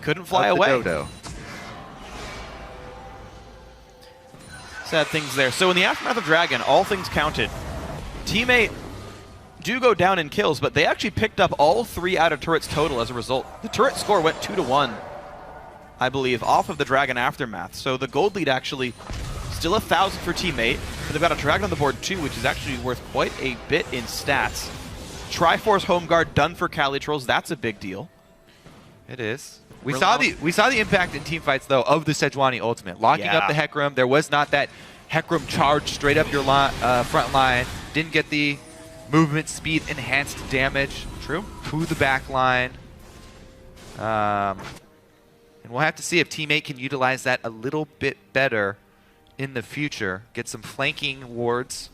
Speaker 4: Couldn't fly
Speaker 5: of
Speaker 4: away.
Speaker 5: The Dodo.
Speaker 4: Sad things there. So in the aftermath of Dragon, all things counted, Teammate do go down in kills, but they actually picked up all 3 out of turrets total as a result. The turret score went 2-1, I believe, off of the Dragon aftermath. So the gold lead actually still 1,000 for Teammate, but they've got a Dragon on the board too, which is actually worth quite a bit in stats. Triforce Home Guard done for Cali Trolls. That's a big deal.
Speaker 5: It is. We saw the impact in team fights though of the Sejuani ultimate, locking up the Hecarim. There was not that Hecarim charge straight up your front line. Didn't get the movement speed enhanced damage.
Speaker 4: True.
Speaker 5: To the back line. And we'll have to see if Teammate can utilize that a little bit better in the future. Get some flanking wards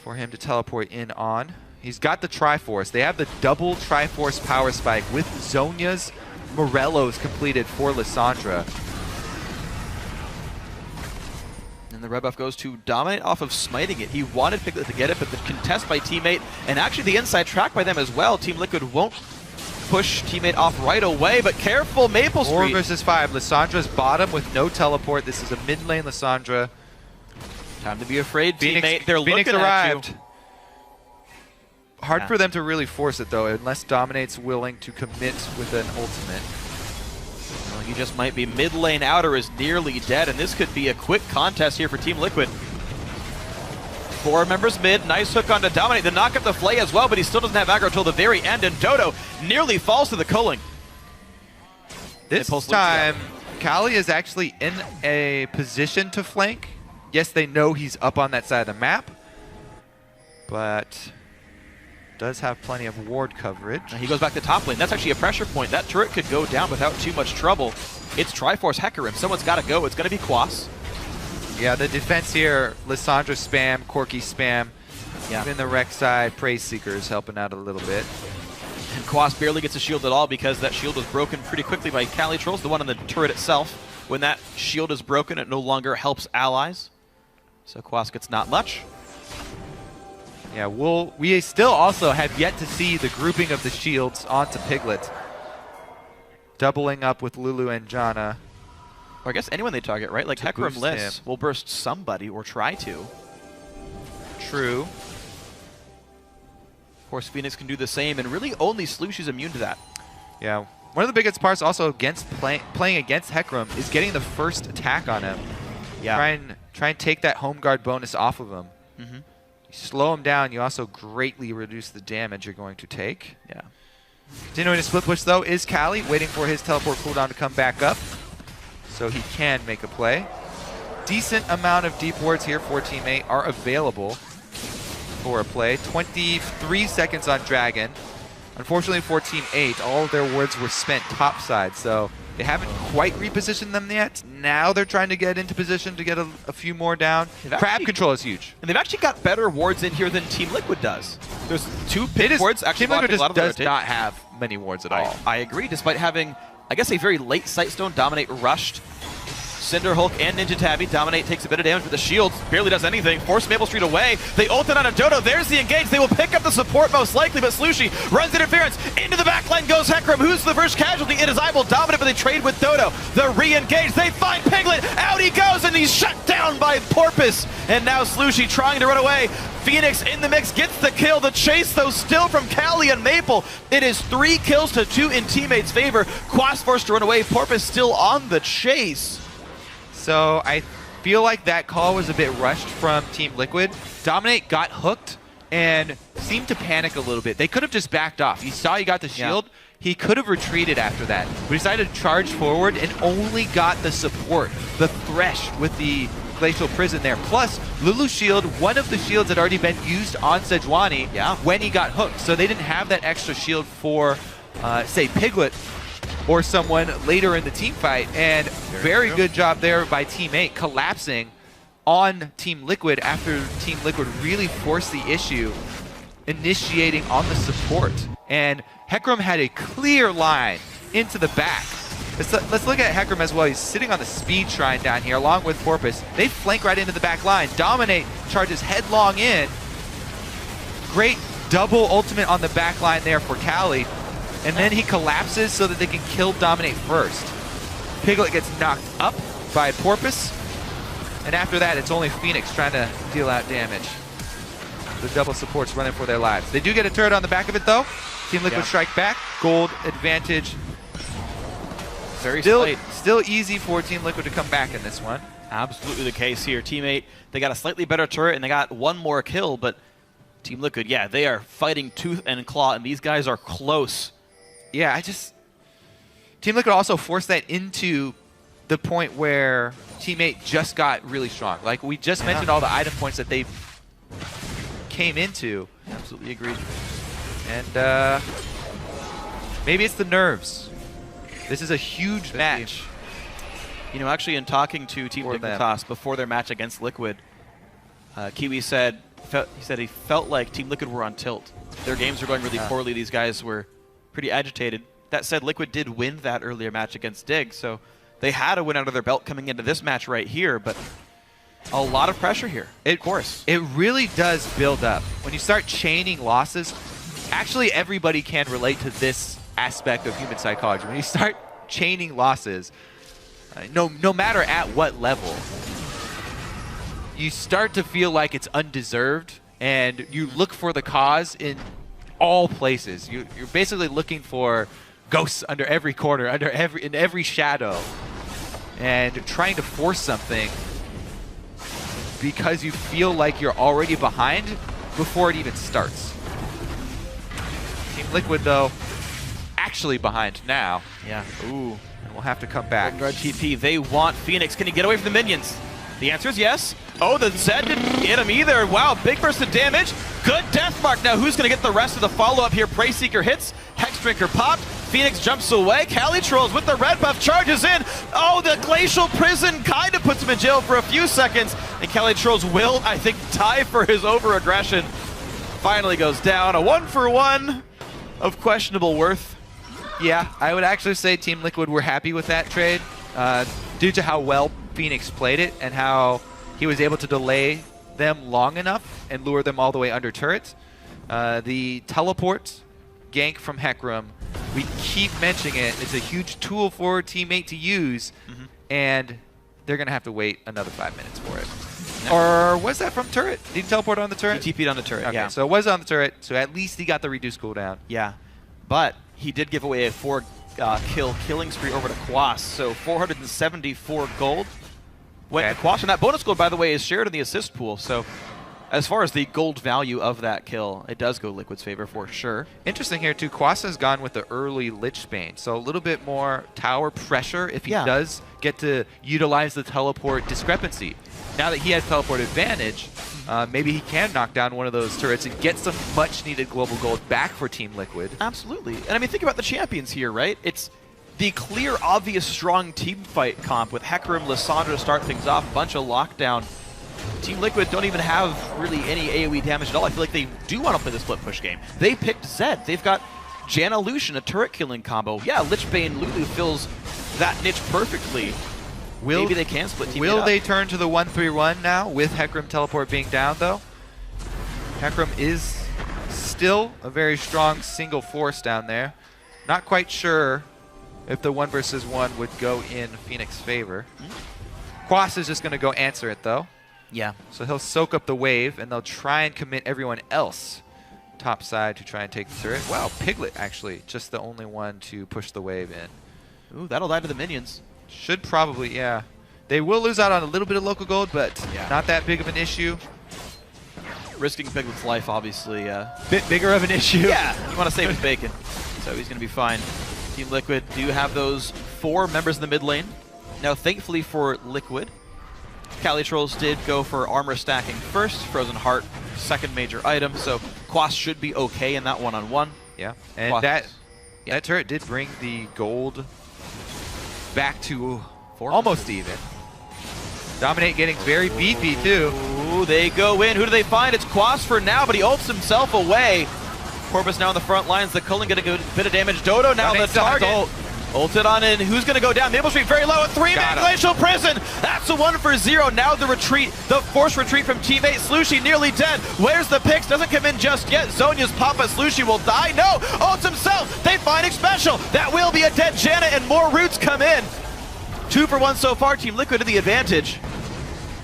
Speaker 5: for him to teleport in on. He's got the Triforce. They have the double Triforce power spike with Zhonya's Morellos completed for Lissandra.
Speaker 4: And the red buff goes to Dominate off of smiting it. He wanted Piglet to get it, but the contest by Teammate, and actually the inside track by them as well. Team Liquid won't push Teammate off right away, but careful, Maple Street.
Speaker 5: 4 versus 5. Lissandra's bottom with no teleport. This is a mid lane Lissandra.
Speaker 4: Time to be afraid, Teammate. They're
Speaker 5: Phoenix
Speaker 4: looking
Speaker 5: arrived.
Speaker 4: at you.
Speaker 5: Hard for them to really force it though, unless Dominate's willing to commit with an ultimate.
Speaker 4: Well, he just might be. Mid lane outer is nearly dead, and this could be a quick contest here for Team Liquid. 4 members mid, nice hook onto Dominate. The knock up the Flay as well, but he still doesn't have aggro till the very end, and Dodo nearly falls to the culling.
Speaker 5: This time, Kali is actually in a position to flank. Yes, they know he's up on that side of the map, but does have plenty of ward coverage.
Speaker 4: And he goes back to top lane. That's actually a pressure point. That turret could go down without too much trouble. It's Triforce Hecarim. Someone's got to go. It's going to be Quas.
Speaker 5: Yeah, the defense here, Lissandra spam, Corki spam.
Speaker 4: Yeah.
Speaker 5: Even the Rex side, Praise Seekers helping out a little bit.
Speaker 4: And Quas barely gets a shield at all because that shield was broken pretty quickly by Cali Trolls, the one on the turret itself. When that shield is broken, it no longer helps allies. So Quas gets not much.
Speaker 5: Yeah, we still also have yet to see the grouping of the shields onto Piglet. Doubling up with Lulu and Janna.
Speaker 4: Or I guess anyone they target, right? Like Hecarim Liss will burst somebody or try to.
Speaker 5: True.
Speaker 4: Of course, Phoenix can do the same, and really only Slushy's immune to that.
Speaker 5: Yeah. One of the biggest parts also against playing against Hecarim is getting the first attack on him.
Speaker 4: Yeah.
Speaker 5: Try and take that home guard bonus off of him.
Speaker 4: Mm-hmm.
Speaker 5: You slow him down, you also greatly reduce the damage you're going to take.
Speaker 4: Yeah.
Speaker 5: Continuing to split push though is Kali, waiting for his teleport cooldown to come back up so he can make a play. Decent amount of deep wards here for Teammate are available for a play. 23 seconds on Dragon. Unfortunately for Team 8, all of their wards were spent topside, so they haven't quite repositioned them yet. Now they're trying to get into position to get a few more down. Crab control is huge.
Speaker 4: And they've actually got better wards in here than Team Liquid does. There's 2 pit wards actually.
Speaker 5: Team Liquid
Speaker 4: just
Speaker 5: does not have many wards at all.
Speaker 4: I agree, despite having, I guess, a very late Sightstone. Dominate rushed Cinder Hulk and Ninja Tabby. Dominate takes a bit of damage, but the shield barely does anything. Force Maple Street away. They ult it on a Dodo. There's the engage. They will pick up the support most likely, but Slushy runs interference. Into the backline goes Hecarim. Who's the first casualty? It is Ibel. Dominate, but they trade with Dodo. The re-engage. They find Piglet. Out he goes, and he's shut down by Porpoise. And now Slushy trying to run away. Phoenix in the mix gets the kill. The chase, though, still from Cali and Maple. It is 3 kills to 2 in Teammate's favor. Quas forced to run away. Porpoise still on the chase.
Speaker 5: So I feel like that call was a bit rushed from Team Liquid. Dominate got hooked and seemed to panic a little bit. They could have just backed off. You saw he got the shield. Yeah. He could have retreated after that. We decided to charge forward and only got the support, the Thresh with the Glacial Prison there. Plus, Lulu's shield, one of the shields had already been used on Sejuani when he got hooked. So they didn't have that extra shield for, say, Piglet or someone later in the team fight, and very good job there by Team 8 collapsing on Team Liquid after Team Liquid really forced the issue, initiating on the support. And Hecarim had a clear line into the back. Let's look at Hecarim as well. He's sitting on the speed shrine down here along with Porpoise. They flank right into the back line. Dominate charges headlong in. Great double ultimate on the back line there for Kali. And then he collapses so that they can kill Dominate first. Piglet gets knocked up by Porpoise. And after that, it's only Phoenix trying to deal out damage. The double supports running for their lives. They do get a turret on the back of it, though. Team Liquid strike back. Gold advantage. Still easy for Team Liquid to come back in this one.
Speaker 4: Absolutely the case here. Teammate, they got a slightly better turret, and they got one more kill, but Team Liquid, yeah, they are fighting tooth and claw, and these guys are close.
Speaker 5: Yeah, Team Liquid also forced that into the point where Teammate just got really strong. Like, we just mentioned all the item points that they came into.
Speaker 4: Absolutely agreed.
Speaker 5: And maybe it's the nerves. This is a huge match.
Speaker 4: You know, actually, in talking to Team Dignitas before their match against Liquid, Kiwi said he felt like Team Liquid were on tilt. Their games were going really poorly. These guys were pretty agitated. That said, Liquid did win that earlier match against Dig, so they had a win under their belt coming into this match right here, but a lot of pressure here, of course.
Speaker 5: It really does build up. When you start chaining losses, actually everybody can relate to this aspect of human psychology. When you start chaining losses, no matter at what level, you start to feel like it's undeserved, and you look for the cause in all places. You're basically looking for ghosts under every corner, in every shadow, and trying to force something because you feel like you're already behind before it even starts. Team Liquid, though, actually behind now.
Speaker 4: Yeah.
Speaker 5: Ooh. And we'll have to come back.
Speaker 4: TP, they want Phoenix. Can he get away from the minions? The answer is yes. Oh, the Zed didn't get him either. Wow, big burst of damage. Good death mark. Now who's going to get the rest of the follow-up here? Prey Seeker hits. Hex Drinker popped. Phoenix jumps away. Cali Trolls with the red buff charges in. Oh, the Glacial Prison kind of puts him in jail for a few seconds. And Cali Trolls will, I think, die for his over-aggression. Finally goes down. A 1-for-1 of questionable worth.
Speaker 5: Yeah, I would actually say Team Liquid were happy with that trade due to how well Phoenix played it and how he was able to delay them long enough and lure them all the way under turret. The teleport gank from Hecarim, we keep mentioning it, it's a huge tool for Teammate to use, and they're going to have to wait another 5 minutes for it. Or was that from turret? Did he teleport on the turret?
Speaker 4: He TP'd on the turret,
Speaker 5: okay,
Speaker 4: yeah.
Speaker 5: So it was on the turret, so at least he got the reduced cooldown.
Speaker 4: Yeah, but he did give away a 4-kill killing spree over to Quas, so 474 gold went to Quas, and that bonus gold, by the way, is shared in the assist pool, so as far as the gold value of that kill, it does go Liquid's favor for sure.
Speaker 5: Interesting here, too. Quas has gone with the early Lich Bane, so a little bit more tower pressure if he does get to utilize the teleport discrepancy. Now that he has teleport advantage, maybe he can knock down one of those turrets and get some much-needed global gold back for Team Liquid.
Speaker 4: Absolutely. And I mean, think about the champions here, right? It's the clear, obvious, strong team fight comp with Hecarim, Lissandra to start things off, bunch of lockdown. Team Liquid don't even have really any AoE damage at all. I feel like they do want to play the split push game. They picked Zed. They've got Janna Lucian, a turret killing combo. Yeah, Lich Bane Lulu fills that niche perfectly. Maybe they can split team.
Speaker 5: Will they turn to the 1-3-1 now with Hecarim teleport being down, though? Hecarim is still a very strong single force down there. Not quite sure if the 1 versus 1 would go in Phoenix's favor. Quas is just going to go answer it, though.
Speaker 4: Yeah.
Speaker 5: So he'll soak up the wave, and they'll try and commit everyone else top side to try and take the turret. Wow, Piglet, actually, just the only one to push the wave in.
Speaker 4: Ooh, that'll die to the minions.
Speaker 5: Should probably, yeah. They will lose out on a little bit of local gold, but not that big of an issue.
Speaker 4: Risking Piglet's life, obviously.
Speaker 5: Bit bigger of an issue.
Speaker 4: Yeah, you want to save his bacon. So he's going to be fine. Team Liquid do have those 4 members in the mid lane. Now, thankfully for Liquid, Cali Trolls did go for armor stacking first, Frozen Heart, second major item, so Quas should be okay in that one-on-one.
Speaker 5: Yeah, and that turret did bring the gold back to almost even. Dominate getting very beefy, too.
Speaker 4: Ooh, they go in. Who do they find? It's Quas for now, but he ults himself away. Corvus now in the front lines. The Culling getting a bit of damage. Dodo now the target. Ulted on in. Who's going to go down? Maple Street very low at 3-man Glacial Prison. That's a 1-for-0. Now the retreat, the forced retreat from teammate. Slushie nearly dead. Where's the picks? Doesn't come in just yet. Zhonya's pop, but Slushie will die. No, ults himself. They finding special. That will be a dead Janna, and more roots come in. 2-for-1 so far. Team Liquid to the advantage.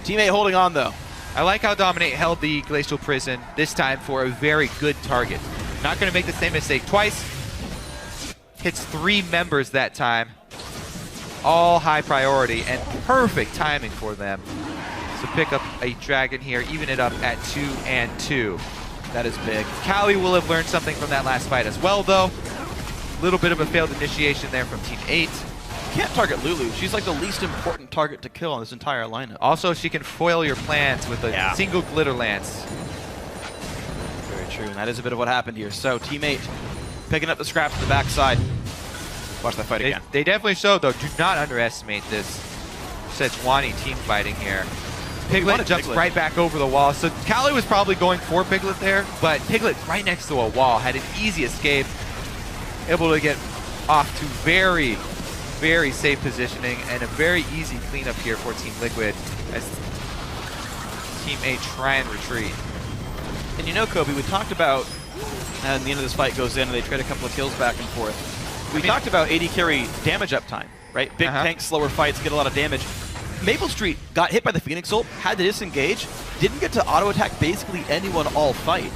Speaker 4: Teammate holding on, though.
Speaker 5: I like how Dominate held the Glacial Prison this time for a very good target. Not going to make the same mistake twice. Hits 3 members that time. All high priority and perfect timing for them. So pick up a dragon here, even it up at 2 and 2.
Speaker 4: That is big.
Speaker 5: Callie will have learned something from that last fight as well, though. Little bit of a failed initiation there from Team 8.
Speaker 4: Can't target Lulu. She's like the least important target to kill on this entire lineup.
Speaker 5: Also, she can foil your plans with a single glitter lance.
Speaker 4: Very true, and that is a bit of what happened here. So, teammate picking up the scraps to the backside. Watch that fight again.
Speaker 5: They definitely showed, though. Do not underestimate this Sejuani team fighting here. Piglet jumps right back over the wall. So, Callie was probably going for Piglet there, but Piglet right next to a wall had an easy escape. Able to get off to very, very safe positioning and a very easy cleanup here for Team Liquid as Team 8 try and retreat.
Speaker 4: And you know, Kobe, we talked about, and the end of this fight goes in and they trade a couple of kills back and forth. We talked about AD carry damage uptime, right? Big tanks, slower fights, get a lot of damage. Maple Street got hit by the Phoenix ult, had to disengage, didn't get to auto-attack basically anyone all fight.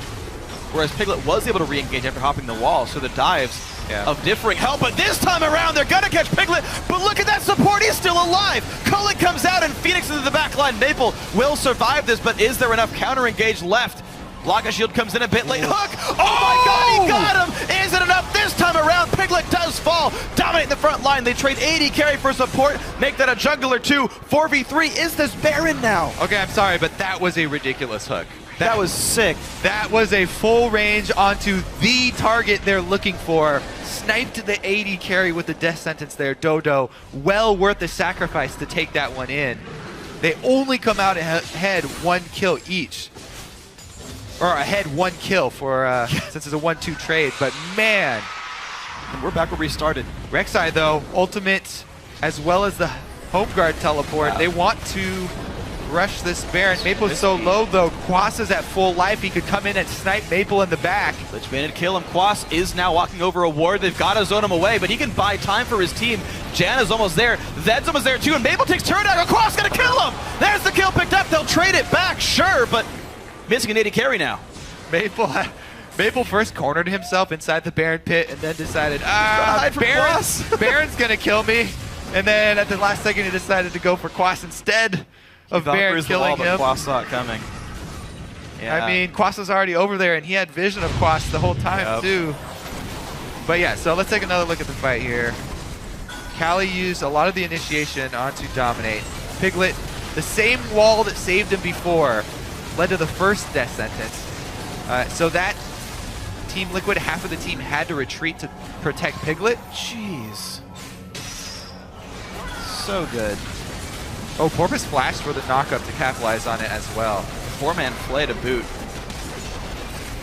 Speaker 4: Whereas Piglet was able to re-engage after hopping the wall, so the dives of differing help, but this time around they're gonna catch Piglet, but look at that support, he's still alive! Cullen comes out and Phoenix into the back line. Maple will survive this, but is there enough counter-engage left? Blocka Shield comes in a bit late. Hook! Oh my god, he got him! Is it enough this time around? Piglet does fall. Dominate the front line. They trade AD carry for support. Make that a jungler 2. 4v3. Is this Baron now?
Speaker 5: Okay, I'm sorry, but that was a ridiculous hook.
Speaker 4: That was sick.
Speaker 5: That was a full range onto the target they're looking for. Sniped the AD carry with the death sentence there, Dodo. Well worth the sacrifice to take that one in. They only come out ahead 1 kill each. Or ahead 1 kill for since it's a 1-2 trade, but man.
Speaker 4: And we're back where we started.
Speaker 5: Rek'Sai though, ultimate as well as the home guard teleport. They want to rush this Baron. Maple's so low though. Quas is at full life. He could come in and snipe Maple in the back.
Speaker 4: Lich Bane kill him. Quas is now walking over a ward. They've got to zone him away, but he can buy time for his team. Janna's almost there. Zed's almost there too, and Maple takes turn dagger. Quas gonna kill him! There's the kill picked up. They'll trade it back, sure, but missing an AD carry now.
Speaker 5: Maple first cornered himself inside the Baron pit and then decided, Baron's gonna kill me. And then at the last second he decided to go for Quas instead of Baron killing him.
Speaker 4: Quas saw it coming.
Speaker 5: Yeah. I mean, Quas was already over there and he had vision of Quas the whole time too. But yeah, so let's take another look at the fight here. Callie used a lot of the initiation onto Dominate. Piglet, the same wall that saved him before, led to the first death sentence. So that Team Liquid, half of the team had to retreat to protect Piglet.
Speaker 4: Jeez. So good.
Speaker 5: Oh, Porpoise flashed for the knockup to capitalize on it as well.
Speaker 4: 4-man play to boot.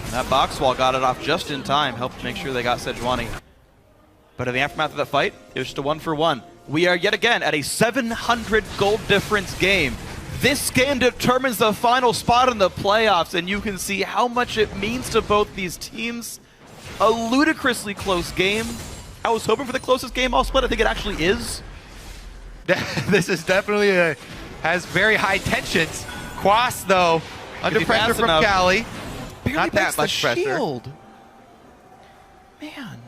Speaker 4: And that box wall got it off just in time, helped make sure they got Sejuani. But in the aftermath of the fight, it was just a 1-for-1. We are yet again at a 700 gold difference game. This game determines the final spot in the playoffs, and you can see how much it means to both these teams. A ludicrously close game. I was hoping for the closest game all split. I think it actually is.
Speaker 5: This is definitely has very high tensions. Quas, though, under pressure from Callie. Not that much pressure.
Speaker 4: Man.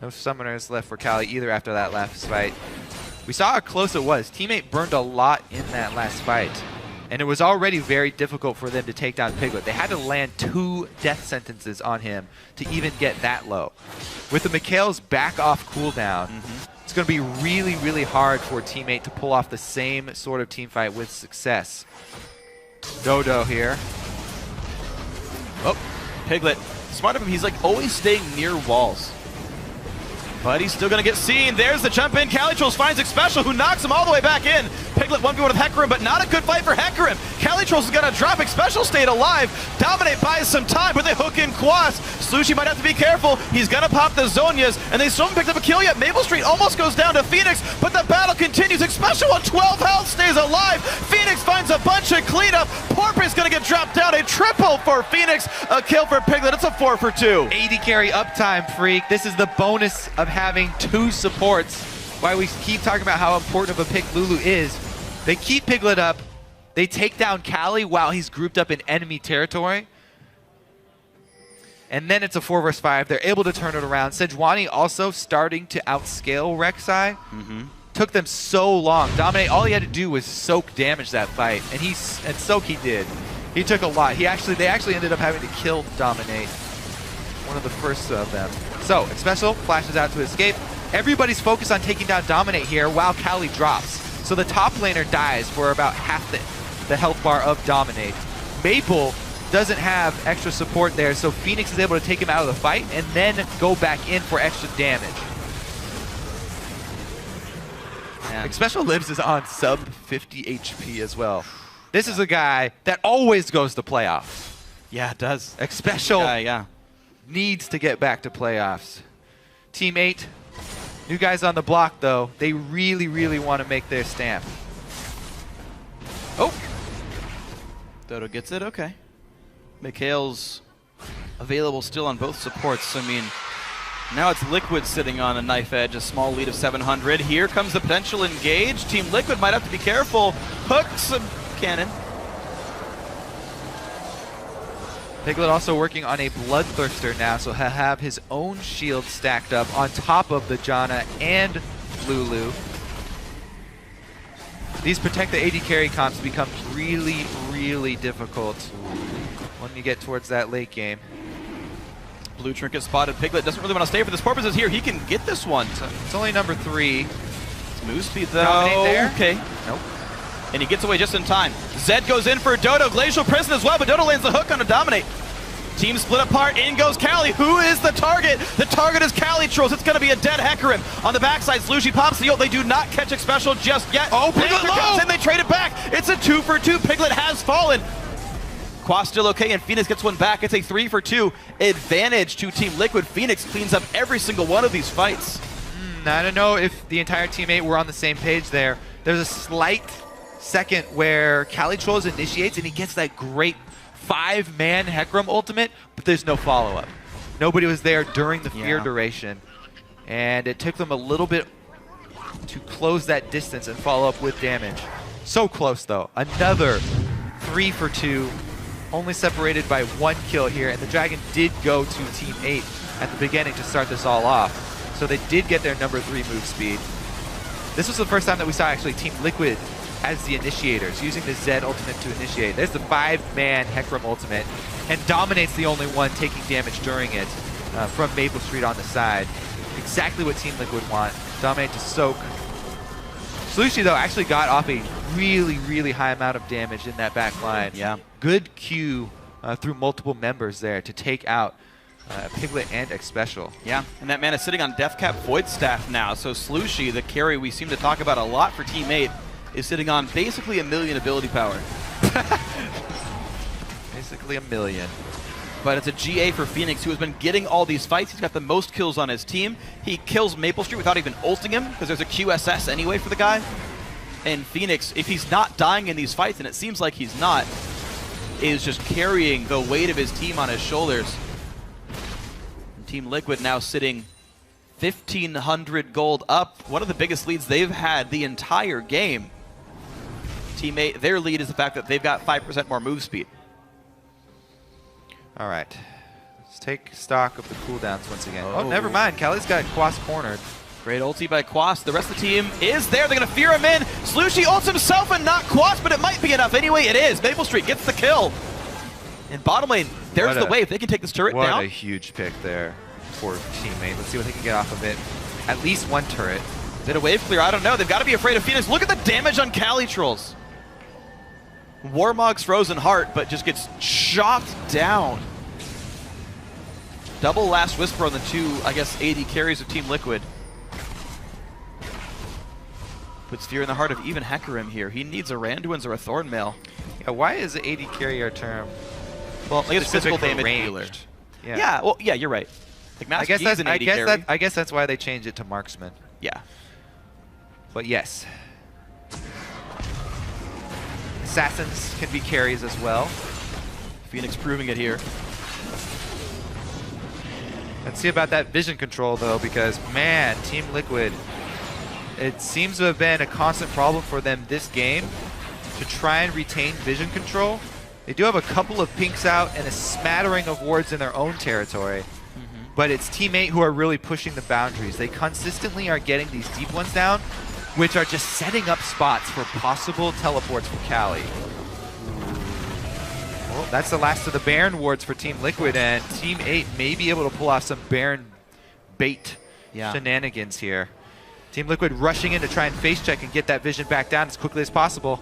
Speaker 5: No summoners left for Callie either after that last fight. We saw how close it was. Teammate burned a lot in that last fight. And it was already very difficult for them to take down Piglet. They had to land 2 death sentences on him to even get that low. With the Mikhail's back off cooldown, it's going to be really, really hard for Teammate to pull off the same sort of team fight with success. Dodo here.
Speaker 4: Oh, Piglet. Smart of him, he's like always staying near walls. But he's still going to get seen. There's the jump in. Calitrolls finds Xpecial, who knocks him all the way back in. Piglet 1v1 with Hecarim, but not a good fight for Hecarim. Calitrolls is going to drop. Xpecial stayed alive. Dominate buys some time, but they hook in Quas. Slushie might have to be careful. He's going to pop the Zonias, and they still haven't picked up a kill yet. Maple Street almost goes down to Phoenix, but the battle continues. Xpecial on 12 health stays alive. Phoenix finds a bunch of cleanup. Porpoise going to get dropped down. A triple for Phoenix. A kill for Piglet. It's a 4-for-2.
Speaker 5: AD carry uptime, Freak. This is the bonus of having 2 supports. Why we keep talking about how important of a pick Lulu is. They keep Piglet up. They take down Cali while he's grouped up in enemy territory. And then it's a 4 versus 5. They're able to turn it around. Sejuani also starting to outscale Rek'Sai. Took them so long. Dominate, all he had to do was soak damage that fight. And soak he did. He took a lot. They actually ended up having to kill Dominate. One of the first of them. So, Special flashes out to escape. Everybody's focused on taking down Dominate here while Cali drops. So the top laner dies for about half the health bar of Dominate. Maple doesn't have extra support there, so Phoenix is able to take him out of the fight and then go back in for extra damage. Special Libs is on sub 50 HP as well. This is a guy that always goes to playoffs.
Speaker 4: Yeah, it does.
Speaker 5: Special
Speaker 4: yeah.
Speaker 5: needs to get back to playoffs. Team 8, new guys on the block though. They really, really want to make their stamp.
Speaker 4: Oh! Dodo gets it, okay. Mikhail's available still on both supports. I mean, now it's Liquid sitting on a knife edge, a small lead of 700. Here comes the potential engage. Team Liquid might have to be careful. Hooks a cannon.
Speaker 5: Piglet also working on a Bloodthirster now, so he'll have his own shield stacked up on top of the Janna and Lulu. These protect the AD carry comps become really, really difficult when you get towards that late game.
Speaker 4: Blue Trinket spotted. Piglet doesn't really want to stay for this purposes here. He can get this one.
Speaker 5: It's only number 3.
Speaker 4: It's move speed though.
Speaker 5: Dominate there.
Speaker 4: Okay.
Speaker 5: Nope.
Speaker 4: And he gets away just in time. Zed goes in for Dodo. Glacial Prison as well, but Dodo lands the hook on a Dominate. Team split apart. In goes Cali. Who is the target? The target is Cali Trolls. It's going to be a dead Hecarim. On the backside, Slushi pops the ult. They do not catch it special just yet.
Speaker 5: Oh, Piglet low!
Speaker 4: Comes in. They trade it back. It's a 2 for 2. Piglet has fallen. Quas still okay, and Phoenix gets one back. It's a 3 for 2 advantage to Team Liquid. Phoenix cleans up every single one of these fights.
Speaker 5: I don't know if the entire teammate were on the same page there. There's a slight second where Cali Trolls initiates, and he gets that great 5-man Hecarim ultimate, but there's no follow-up. Nobody was there during the fear duration, and it took them a little bit to close that distance and follow up with damage. So close, though. Another 3 for 2, only separated by 1 kill here, and the Dragon did go to Team 8 at the beginning to start this all off. So they did get their number 3 move speed. This was the first time that we saw actually Team Liquid as the initiators, using the Zed ultimate to initiate. There's the 5-man Hecarim ultimate, and Dominate's the only one taking damage during it from Maple Street on the side. Exactly what Team Liquid want. Dominate to soak. Slushi, though, actually got off a really, really high amount of damage in that back line.
Speaker 4: Yeah.
Speaker 5: Good Q through multiple members there to take out Piglet and X-Special.
Speaker 4: Yeah, and that man is sitting on Deathcap Void Staff now, so Slushi, the carry we seem to talk about a lot for Team 8, is sitting on basically 1 million ability power.
Speaker 5: Basically 1 million.
Speaker 4: But it's a GA for Phoenix, who has been getting all these fights. He's got the most kills on his team. He kills Maple Street without even ulting him, because there's a QSS anyway for the guy. And Phoenix, if he's not dying in these fights, and it seems like he's not, is just carrying the weight of his team on his shoulders. And Team Liquid now sitting 1,500 gold up. One of the biggest leads they've had the entire game. Team 8, their lead is the fact that they've got 5% more move speed.
Speaker 5: All right. Let's take stock of the cooldowns once again. Oh, never mind. Cali's got Quas cornered.
Speaker 4: Great ulti by Quas. The rest of the team is there. They're going to fear him in. Slushi ults himself and not Quas, but it might be enough. Anyway, it is. Maple Street gets the kill. In bottom lane, there's the wave. They can take this turret down.
Speaker 5: What a huge pick there for teammate. Let's see what they can get off of it. At least 1 turret.
Speaker 4: Did a wave clear? I don't know. They've got to be afraid of Phoenix. Look at the damage on Cali Trolls. Warmog's Frozen Heart, but just gets chopped down. Double Last Whisper on the 2, I guess, AD carries of Team Liquid. Puts fear in the heart of even Hecarim here. He needs a Randuin's or a Thornmail.
Speaker 5: Yeah, why is the AD carrier term?
Speaker 4: Well, like it's physical damage dealer. Yeah, well, yeah, you're right. Like Master Yi's an AD carry.
Speaker 5: I guess that's why they changed it to Marksman.
Speaker 4: Yeah.
Speaker 5: But yes. Assassins can be carries as well.
Speaker 4: Phoenix proving it here.
Speaker 5: Let's see about that vision control, though, because, man, Team Liquid It seems to have been a constant problem for them this game to try and retain vision control. They do have a couple of pinks out and a smattering of wards in their own territory. But it's Team 8 who are really pushing the boundaries. They consistently are getting these deep ones down, which are just setting up spots for possible teleports for Cali. Well, that's the last of the Baron wards for Team Liquid, and Team 8 may be able to pull off some Baron bait shenanigans here. Team Liquid rushing in to try and face check and get that vision back down as quickly as possible.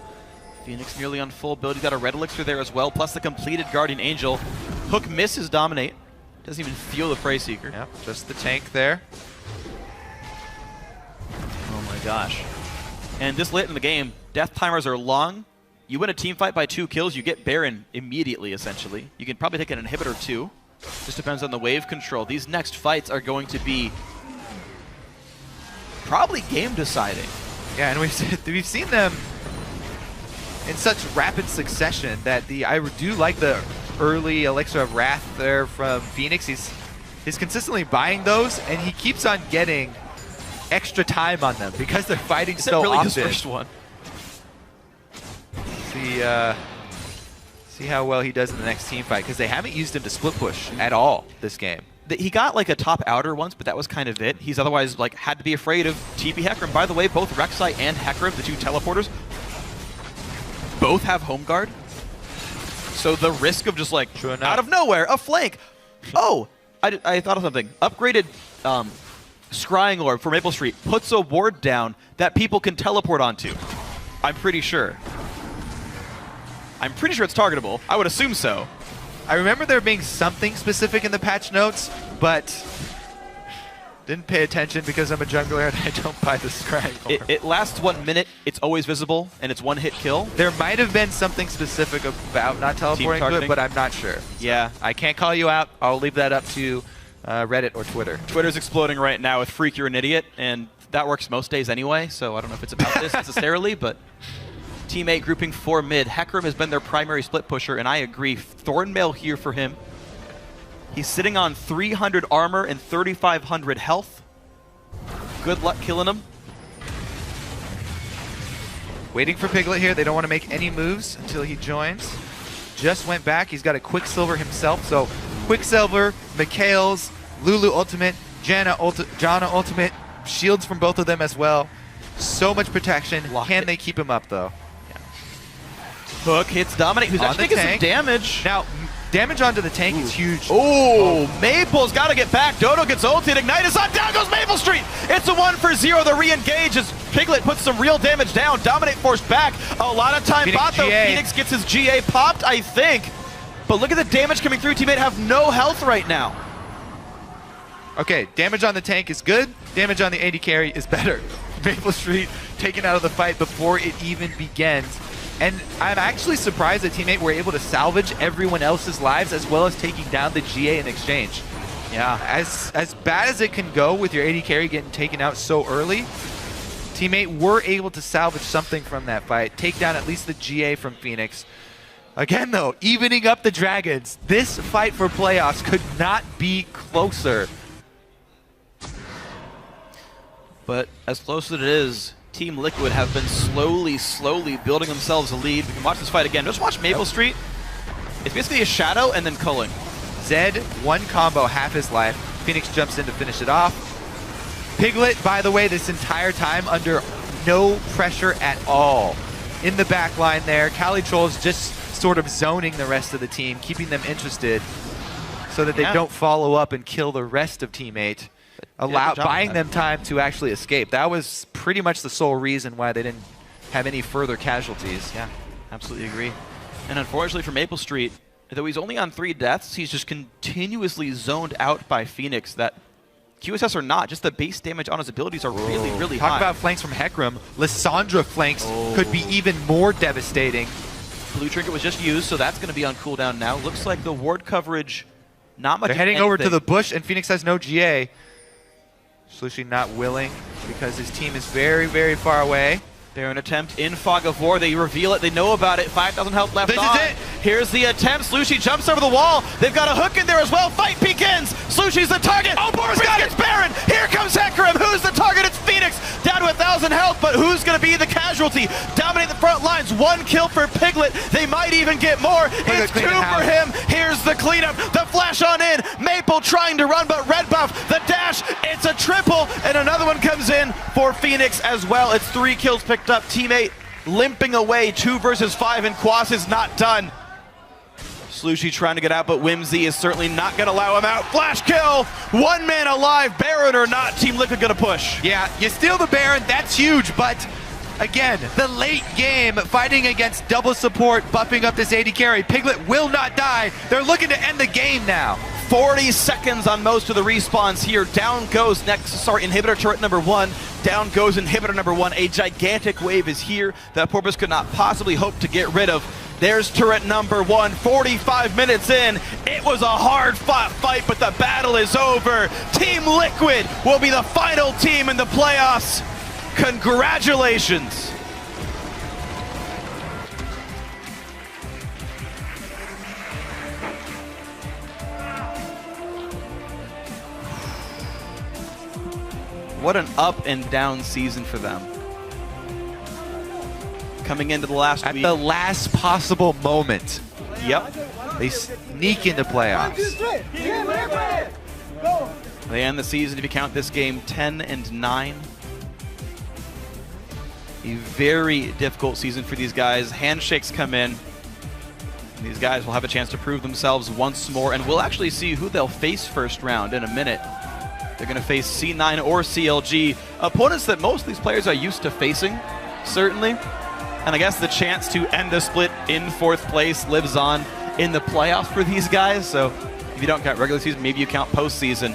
Speaker 4: Phoenix nearly on full build. He's got a red elixir there as well, plus the completed Guardian Angel. Hook misses Dominate. Doesn't even feel the Prey Seeker.
Speaker 5: Yep, just the tank there.
Speaker 4: Oh my gosh. And this late in the game, death timers are long. You win a team fight by 2 kills, you get Baron immediately, essentially. You can probably take an inhibitor too. Just depends on the wave control. These next fights are going to be probably game deciding.
Speaker 5: Yeah, and we've seen them in such rapid succession that I do like the early Elixir of Wrath there from Phoenix. He's consistently buying those, and he keeps on getting extra time on them because they're fighting so
Speaker 4: really
Speaker 5: often.
Speaker 4: His first one.
Speaker 5: See how well he does in the next team fight, because they haven't used him to split push at all this game.
Speaker 4: He got like a top outer once, but that was kind of it. He's otherwise like had to be afraid of TP Hecarim. By the way, both Rek'Sai and Hecarim, the 2 teleporters, both have home guard. So the risk of just like out of nowhere, a flank. Oh, I thought of something. Upgraded Scrying Orb for Maple Street puts a ward down that people can teleport onto. I'm pretty sure. I'm pretty sure it's targetable. I would assume so.
Speaker 5: I remember there being something specific in the patch notes, but didn't pay attention because I'm a jungler and I don't buy the Scrying Orb.
Speaker 4: It lasts 1 minute, it's always visible, and it's 1-hit kill.
Speaker 5: There might have been something specific about not teleporting to it, but I'm not sure. So
Speaker 4: yeah.
Speaker 5: I can't call you out. I'll leave that up to Reddit or Twitter.
Speaker 4: Twitter's exploding right now with Freak, you're an idiot, and that works most days anyway, so I don't know if it's about this necessarily, but Team 8 grouping 4 mid. Hecarim has been their primary split pusher, and I agree. Thornmail here for him. He's sitting on 300 armor and 3,500 health. Good luck killing him.
Speaker 5: Waiting for Piglet here. They don't want to make any moves until he joins. Just went back. He's got a Quicksilver himself. So Quicksilver, Mikhail's, Lulu ultimate, Janna ultimate, shields from both of them as well. So much protection. Can they keep him up though?
Speaker 4: Yeah. Hook hits Dominate, who's actually taking some damage.
Speaker 5: Now, damage onto the tank is huge.
Speaker 4: Oh, Maple's got to get back. Dodo gets ulted. Ignite is on. Down goes Maple Street. It's a 1-for-0. The re-engage as Piglet puts some real damage down. Dominate forced back. A lot of time bot though. Phoenix gets his GA popped, I think. But look at the damage coming through. Teammate have no health right now.
Speaker 5: Okay, damage on the tank is good. Damage on the AD carry is better. Maple Street taken out of the fight before it even begins. And I'm actually surprised that Team 8 were able to salvage everyone else's lives as well as taking down the GA in exchange. Yeah, as bad as it can go with your AD carry getting taken out so early, Team 8 were able to salvage something from that fight, take down at least the GA from Phoenix. Again though, evening up the Dragons. This fight for playoffs could not be closer.
Speaker 4: But as close as it is, Team Liquid have been slowly building themselves a lead. We can watch this fight again. Just watch Maple Street. It's basically a shadow and then culling.
Speaker 5: Zed, one combo, half his life. Phoenix jumps in to finish it off. Piglet, by the way, this entire time under no pressure at all. In the back line there, Cali Trolls just sort of zoning the rest of the team, keeping them interested so that they don't follow up and kill the rest of Team 8. Buying them time to actually escape. That was pretty much the sole reason why they didn't have any further casualties.
Speaker 4: Yeah, absolutely agree. And unfortunately for Maple Street, though he's only on 3 deaths, he's just continuously zoned out by Phoenix. That QSS or not, just the base damage on his abilities are really high.
Speaker 5: Talk about flanks from Hecarim. Lissandra flanks could be even more devastating.
Speaker 4: Blue Trinket was just used, so that's going to be on cooldown now. Looks like the ward coverage, not much.
Speaker 5: They're heading over to the bush, and Phoenix has no GA. Slushie not willing because his team is very far away.
Speaker 4: They're an attempt in Fog of War. They reveal it. They know about it. 5,000 health left
Speaker 5: This is it.
Speaker 4: Here's the attempt. Slushie jumps over the wall. They've got a hook in there as well. Fight begins. Slushie's the target. Oh, Boris got it. It's Baron. Here comes Hecarim. Who's the target? It's Phoenix. Phoenix down to 1,000 health, but who's going to be the casualty? Dominate the front lines. 1 kill for Piglet. They might even get more. It's 2 for him. Here's the cleanup. The flash on in. Maple trying to run, but red buff. The dash. It's a triple, and another one comes in for Phoenix as well. It's 3 kills picked up. Teammate limping away. 2 versus 5, and Quas is not done. Slushy trying to get out, but Whimsy is certainly not going to allow him out. Flash kill! 1 man alive, Baron or not, Team Liquid going to push.
Speaker 5: Yeah, you steal the Baron, that's huge, but again, the late game, fighting against double support, buffing up this AD carry. Piglet will not die. They're looking to end the game now.
Speaker 4: 40 seconds on most of the respawns here. Down goes inhibitor turret number 1. Down goes inhibitor number 1. A gigantic wave is here that Porpoise could not possibly hope to get rid of. There's turret number 1, 45 minutes in. It was a hard-fought fight, but the battle is over. Team Liquid will be the final team in the playoffs. Congratulations. What an up and down season for them. Coming into the last week.
Speaker 5: At the last possible moment.
Speaker 4: Yep.
Speaker 5: They sneak into playoffs.
Speaker 4: They end the season, if you count this game, 10-9. A very difficult season for these guys. Handshakes come in. These guys will have a chance to prove themselves once more, and we'll actually see who they'll face first round in a minute. They're going to face C9 or CLG, opponents that most of these players are used to facing, certainly. And I guess the chance to end the split in 4th place lives on in the playoffs for these guys. So if you don't count regular season, maybe you count postseason.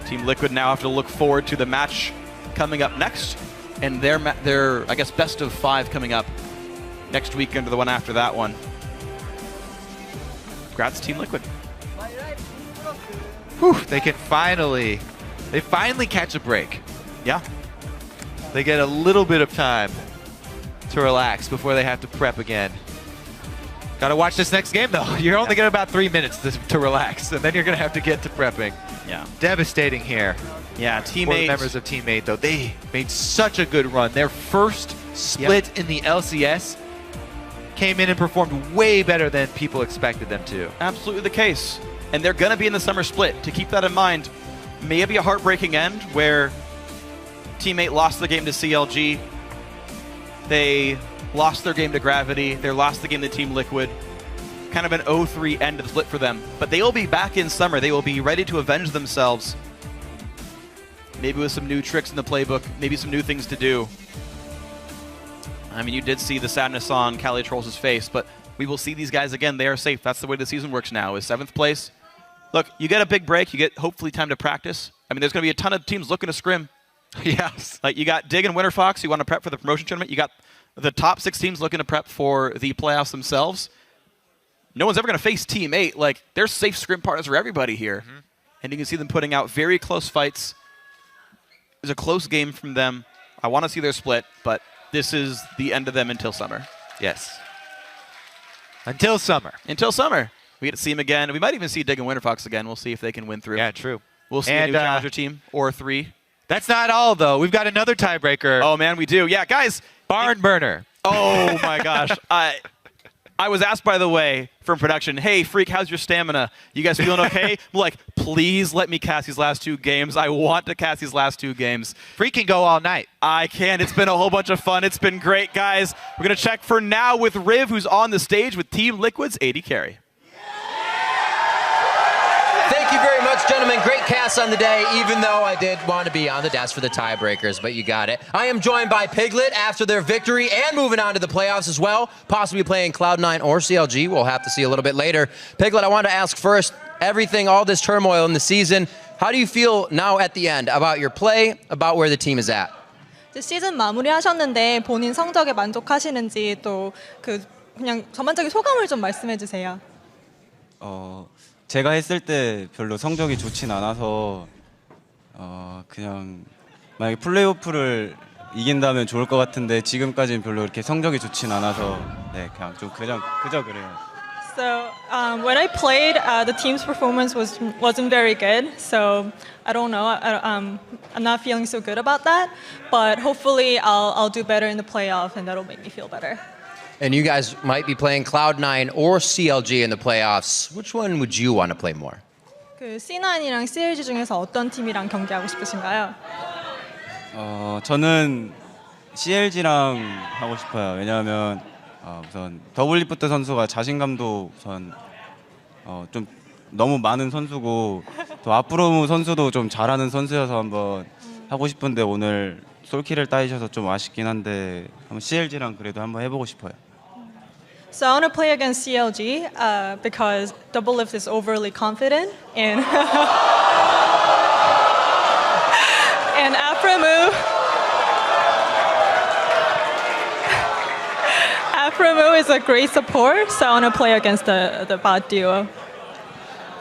Speaker 4: Team Liquid now have to look forward to the match coming up next, and their I guess, best of 5 coming up next week into the one after that one. Congrats, Team Liquid.
Speaker 5: Whew, they finally catch a break.
Speaker 4: Yeah.
Speaker 5: They get a little bit of time to relax before they have to prep again. Gotta watch this next game though. You're only getting about 3 minutes to relax, and then you're gonna have to get to prepping.
Speaker 4: Yeah.
Speaker 5: Devastating here.
Speaker 4: Yeah,
Speaker 5: For the members of Team 8 though. They made such a good run. Their first split in the LCS came in and performed way better than people expected them to.
Speaker 4: Absolutely the case. And they're gonna be in the summer split. To keep that in mind, maybe a heartbreaking end where Team 8 lost the game to CLG. They lost their game to Gravity. They lost the game to Team Liquid. Kind of an 0-3 end to the split for them. But they will be back in summer. They will be ready to avenge themselves. Maybe with some new tricks in the playbook. Maybe some new things to do. I mean, you did see the sadness on Cali Trolls' face, but we will see these guys again. They are safe. That's the way the season works now, is 7th place. Look, you get a big break. You get, hopefully, time to practice. I mean, there's going to be a ton of teams looking to scrim.
Speaker 5: Yes.
Speaker 4: Like, you got Dig and Winter Fox, you want to prep for the promotion tournament. You got the top 6 teams looking to prep for the playoffs themselves. No one's ever going to face Team 8. Like, they're safe scrim partners for everybody here. Mm-hmm. And you can see them putting out very close fights. It's a close game from them. I want to see their split, but this is the end of them until summer.
Speaker 5: Yes. Until summer.
Speaker 4: Until summer. We get to see them again. We might even see Dig and Winter Fox again. We'll see if they can win through.
Speaker 5: Yeah, true.
Speaker 4: We'll see a new challenger team or 3.
Speaker 5: That's not all, though. We've got another tiebreaker.
Speaker 4: Oh, man, we do. Yeah, guys.
Speaker 5: Barn burner.
Speaker 4: Oh, my gosh. I was asked, by the way, from production, hey, Freak, how's your stamina? You guys feeling okay? I'm like, please let me cast these last 2 games. I want to cast these last 2 games.
Speaker 5: Freak can go all night.
Speaker 4: I can. It's been a whole bunch of fun. It's been great, guys. We're going to check for now with Riv, who's on the stage with Team Liquid's AD carry.
Speaker 6: Thank you very much, gentlemen. Great cast on the day, even though I did want to be on the desk for the tiebreakers, but you got it. I am joined by Piglet after their victory and moving on to the playoffs as well, possibly playing Cloud9 or CLG. We'll have to see a little bit later. Piglet, I wanted to ask first, all this turmoil in the season, how do you feel now at the end about your play, about where the team is at?
Speaker 7: 시즌 마무리하셨는데 본인 성적에 만족하시는지 또 그냥 전반적인 소감을 좀 말씀해 주세요.
Speaker 8: 제가 했을 때 별로 성적이 좋진 않아서 그냥 만약에 플레이오프를 이긴다면 좋을 것 같은데 지금까지는 별로 이렇게 성적이 좋진 않아서 네, 그냥 좀 그저 그래요.
Speaker 7: So when I played, the team's performance wasn't very good. So I don't know. I'm not feeling so good about that. But hopefully I'll do better in the playoff, and that'll make me feel better.
Speaker 6: And you guys might be playing Cloud9 or CLG in the playoffs. Which one would you want to play more?
Speaker 7: 그 C9이랑 CLG 중에서 어떤 팀이랑 경기하고 싶으신가요?
Speaker 8: 저는 CLG랑 하고 싶어요. 왜냐하면 우선 더블리프트 선수가 자신감도 우선 좀 너무 많은 선수고 또 아프로무 선수도 좀 잘하는 선수여서 한번 하고 싶은데 오늘 솔킬을 따이셔서 좀 아쉽긴 한데 한번 CLG랑 그래도 한번 해보고 싶어요.
Speaker 7: So I want to play against CLG because Double Lift is overly confident and and Aframu is a great support. So I want to play against the bot duo.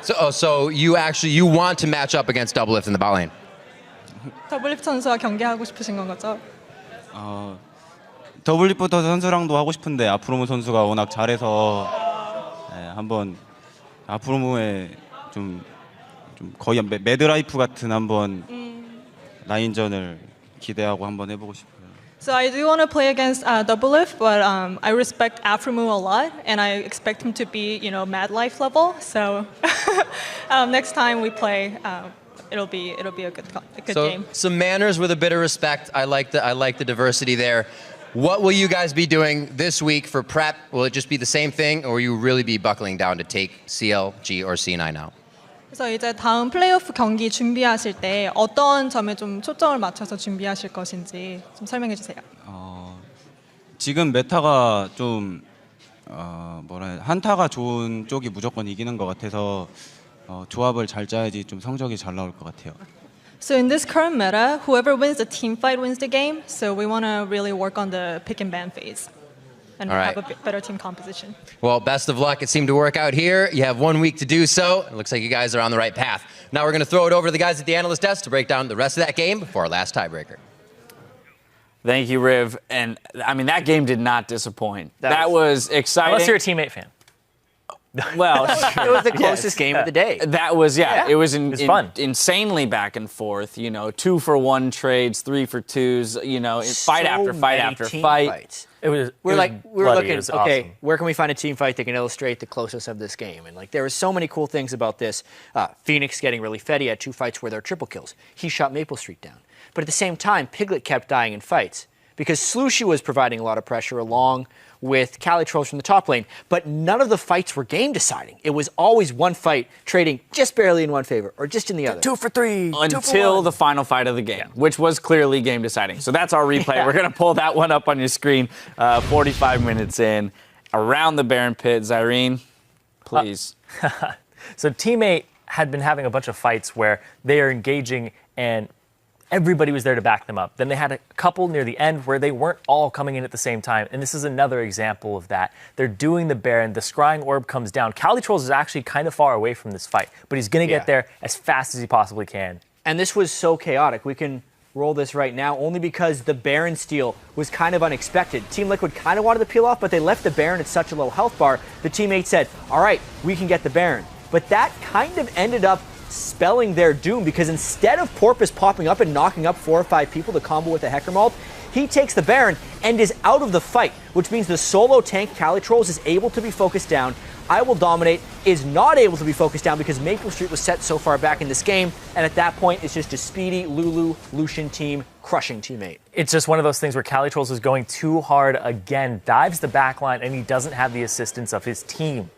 Speaker 6: So you want to match up against Double Lift in the bot lane?
Speaker 7: 더블 리프트 선수와 경기하고 싶으신 건 거죠?
Speaker 8: 더블리프트 선수랑도 하고 싶은데 아프로무 선수가 워낙 잘해서 한번 아프로무의 좀 거의 매드라이프 같은 한번 라인전을 기대하고 한번 해보고 싶어요.
Speaker 7: So I do want to play against Double Lift, but I respect Aframu a lot, and I expect him to be, Mad Life level. So next time we play, it'll be a good game.
Speaker 6: Some manners with a bit of respect. I like the diversity there. What will you guys be doing this week for prep? Will it just be the same thing, or will you really be buckling down to take CLG or C9 out?
Speaker 7: 그래서 이제 다음 플레이오프 경기 준비하실 때 어떤 점에 좀 초점을 맞춰서 준비하실 것인지 좀 설명해 주세요.
Speaker 8: 지금 메타가 좀 한타가 좋은 쪽이 무조건 이기는 것 같아서 조합을 잘 짜야지 좀 성적이 잘 나올 것 같아요.
Speaker 7: So in this current meta, whoever wins the team fight wins the game. So we want to really work on the pick and ban phase and have a better team composition.
Speaker 6: Well, best of luck. It seemed to work out here. You have 1 week to do so. It looks like you guys are on the right path. Now we're going to throw it over to the guys at the analyst desk to break down the rest of that game before our last tiebreaker.
Speaker 1: Thank you, Riv. And I mean, that game did not disappoint. That was exciting.
Speaker 2: Unless you're a teammate fan.
Speaker 1: Well,
Speaker 3: it was the closest game of the day.
Speaker 1: That was, it was
Speaker 2: fun.
Speaker 1: Insanely back and forth. 2-for-1 trades, 3-for-2s. Fight after fight after fight.
Speaker 3: Fights.
Speaker 2: We
Speaker 3: were looking,
Speaker 2: okay,
Speaker 3: awesome. Where can we find a team fight that can illustrate the closeness of this game? And there were so many cool things about this. Phoenix getting really fed. He had 2 fights where there were triple kills. He shot Maple Street down. But at the same time, Piglet kept dying in fights because Slushie was providing a lot of pressure along with Calitrolls from the top lane, but none of the fights were game deciding. It was always one fight trading just barely in one favor or just in the other.
Speaker 2: 2 for 3.
Speaker 1: Until the final fight of the game, which was clearly game deciding. So that's our replay. We're going to pull that one up on your screen 45 minutes in. Around the Baron pit, Zyrene, please.
Speaker 2: So Teammate had been having a bunch of fights where they are engaging and everybody was there to back them up. Then they had a couple near the end where they weren't all coming in at the same time. And this is another example of that. They're doing the Baron. The scrying orb comes down. Calitrolls is actually kind of far away from this fight, but he's going to get there as fast as he possibly can.
Speaker 3: And this was so chaotic. We can roll this right now only because the Baron steal was kind of unexpected. Team Liquid kind of wanted to peel off, but they left the Baron at such a low health bar. The teammate said, all right, we can get the Baron. But that kind of ended up spelling their doom because instead of Porpoise popping up and knocking up 4 or 5 people to combo with a Heckermalt, he takes the Baron and is out of the fight, which means the solo tank Calitrolls is able to be focused down. I Will Dominate is not able to be focused down because Maple Street was set so far back in this game, and at that point it's just a speedy Lulu Lucian team crushing Teammate.
Speaker 2: It's just one of those things where Calitrolls is going too hard again, dives the backline, and he doesn't have the assistance of his team.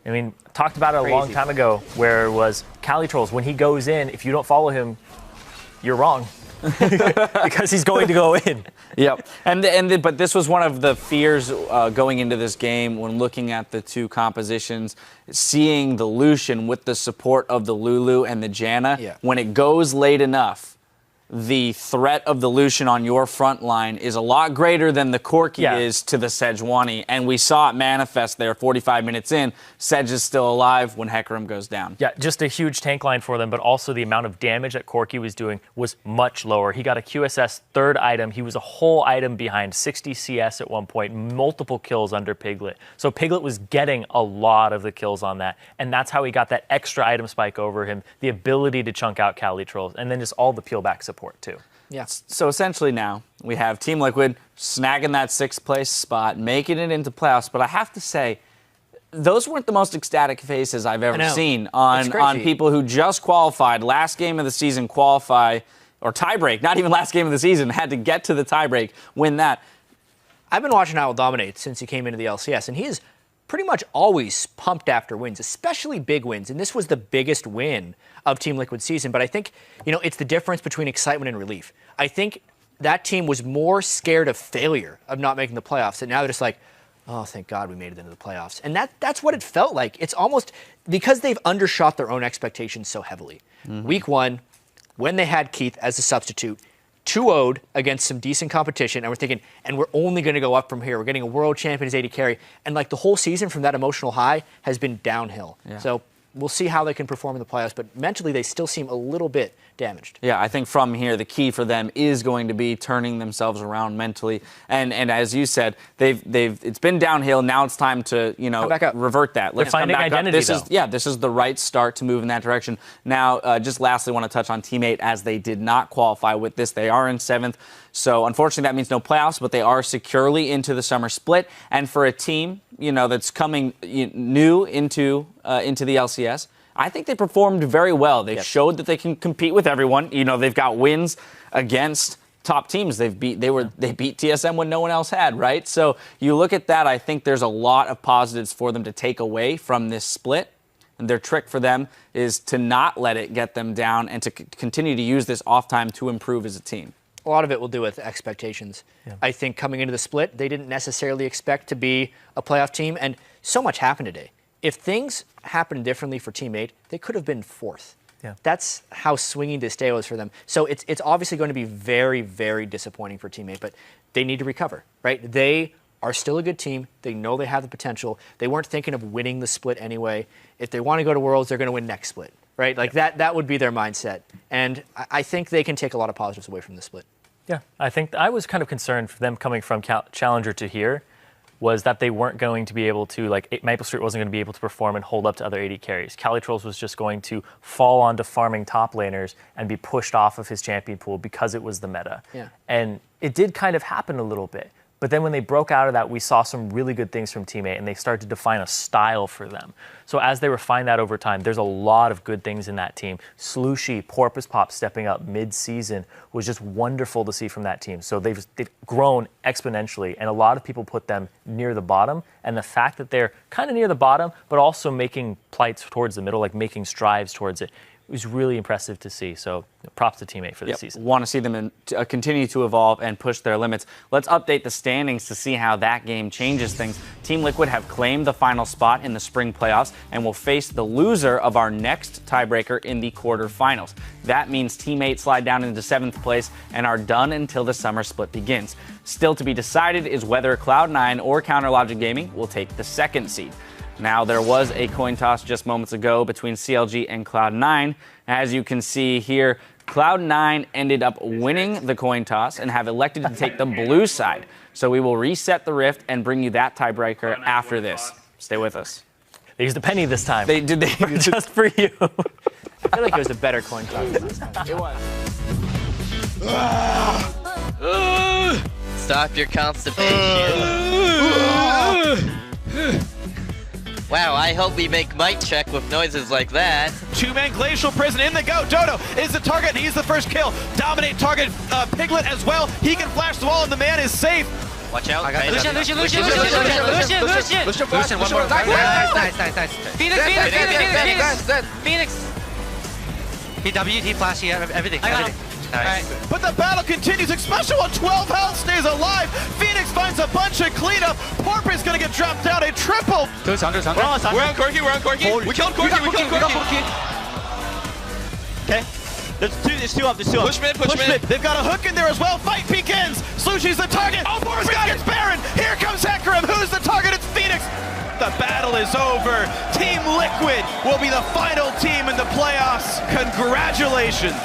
Speaker 2: I mean, talked about it a long time ago where it was Calitrolls, when he goes in, if you don't follow him, you're wrong. Because he's going to go in.
Speaker 1: Yep. But this was one of the fears going into this game when looking at the 2 compositions, seeing the Lucian with the support of the Lulu and the Janna.
Speaker 3: Yeah.
Speaker 1: When it goes late enough, the threat of the Lucian on your front line is a lot greater than the Corki is to the Sejuani. And we saw it manifest there 45 minutes in. Sedge is still alive when Hecarim goes down.
Speaker 2: Yeah, just a huge tank line for them, but also the amount of damage that Corki was doing was much lower. He got a QSS third item. He was a whole item behind 60 CS at one point, multiple kills under Piglet. So Piglet was getting a lot of the kills on that, and that's how he got that extra item spike over him, the ability to chunk out Cali trolls, and then just all the peel back support too.
Speaker 1: Yeah. So essentially now we have Team Liquid snagging that 6th place spot, making it into playoffs. But I have to say, those weren't the most ecstatic faces I've ever seen on people who just qualified, last game of the season qualify, or tiebreak, not even last game of the season, had to get to the tiebreak, win that.
Speaker 3: I've been watching Owl dominate since he came into the LCS, and he is pretty much always pumped after wins, especially big wins. And this was the biggest win of Team Liquid's season. But I think, it's the difference between excitement and relief. I think that team was more scared of failure, of not making the playoffs. And now they're just like, oh, thank God we made it into the playoffs. And that's what it felt like. It's almost because they've undershot their own expectations so heavily. Mm-hmm. Week 1, when they had Keith as a substitute, 2-0'd against some decent competition, and we're thinking, and we're only going to go up from here. We're getting a world champion as AD carry. And the whole season from that emotional high has been downhill. Yeah. So we'll see how they can perform in the playoffs, but mentally they still seem a little bit damaged.
Speaker 1: Yeah, I think from here the key for them is going to be turning themselves around mentally. And as you said, it's been downhill. Now it's time to revert that.
Speaker 2: Let's find identity.
Speaker 1: This is the right start to move in that direction. Now, just lastly, want to touch on Team 8 as they did not qualify with this. They are in 7th. So unfortunately, that means no playoffs, but they are securely into the summer split. And for a team, that's coming new into the LCS, I think they performed very well. They showed that they can compete with everyone. They've got wins against top teams. They beat TSM when no one else had, right? So you look at that, I think there's a lot of positives for them to take away from this split. And their trick for them is to not let it get them down and to continue to use this off time to improve as a team.
Speaker 3: A lot of it will do with expectations. Yeah. I think coming into the split, they didn't necessarily expect to be a playoff team, and so much happened today. If things happened differently for Team 8, they could have been 4th. Yeah. That's how swinging this day was for them. So it's obviously going to be very, very disappointing for Team 8, but they need to recover, right? They are still a good team. They know they have the potential. They weren't thinking of winning the split anyway. If they want to go to Worlds, they're going to win next split, right? That would be their mindset. And I think they can take a lot of positives away from the split.
Speaker 2: Yeah, I think I was kind of concerned for them coming from Challenger to here was that they weren't going to be able to, Maple Street wasn't going to be able to perform and hold up to other AD carries. Cali Trolls was just going to fall onto farming top laners and be pushed off of his champion pool because it was the meta. Yeah. And it did kind of happen a little bit. But then when they broke out of that, we saw some really good things from Team 8, and they started to define a style for them. So as they refine that over time, there's a lot of good things in that team. Slushy, Porpoise Pop stepping up mid-season was just wonderful to see from that team. So they've grown exponentially, and a lot of people put them near the bottom. And the fact that they're kind of near the bottom, but also making plights towards the middle, very strides towards it, it was really impressive to see. So props to Team 8 for this season.
Speaker 1: Want to see them continue to evolve and push their limits. Let's update the standings to see how that game changes things. Team Liquid have claimed the final spot in the spring playoffs and will face the loser of our next tiebreaker in the quarterfinals. That means Team 8 slide down into 7th place and are done until the summer split begins. Still to be decided is whether Cloud9 or CounterLogic Gaming will take the 2nd seed. Now, there was a coin toss just moments ago between CLG and Cloud9. As you can see here, Cloud9 ended up winning the coin toss and have elected to take the blue side. So we will reset the rift and bring you that tiebreaker after this. Stay with us.
Speaker 2: They used a penny this time.
Speaker 1: They just for you.
Speaker 3: I feel like it was a better coin toss than last time.
Speaker 1: It
Speaker 9: was. Stop your constipation. Wow, I hope we make mic check with noises like that.
Speaker 4: 2-man Glacial Prison in the go. Dodo is the target, and he's the first kill. Dominate target Piglet as well. He can flash the wall, and the man is safe.
Speaker 9: Watch out.
Speaker 10: Lucian, one more. Nice. Phoenix. He WT flash, he everything.
Speaker 4: Nice. But the battle continues, especially when 12 health stays alive. Phoenix finds a bunch of cleanup. Porpoise gonna get dropped down. A triple.
Speaker 10: We're on Corki. We killed Corki. Okay.
Speaker 11: There's two up. Push mid.
Speaker 4: They've got a hook in there as well. Fight begins. Slushy's the target. Oh, Boris gets Baron. Here comes Hecarim. Who's the target? It's Phoenix. The battle is over. Team Liquid will be the final team in the playoffs. Congratulations.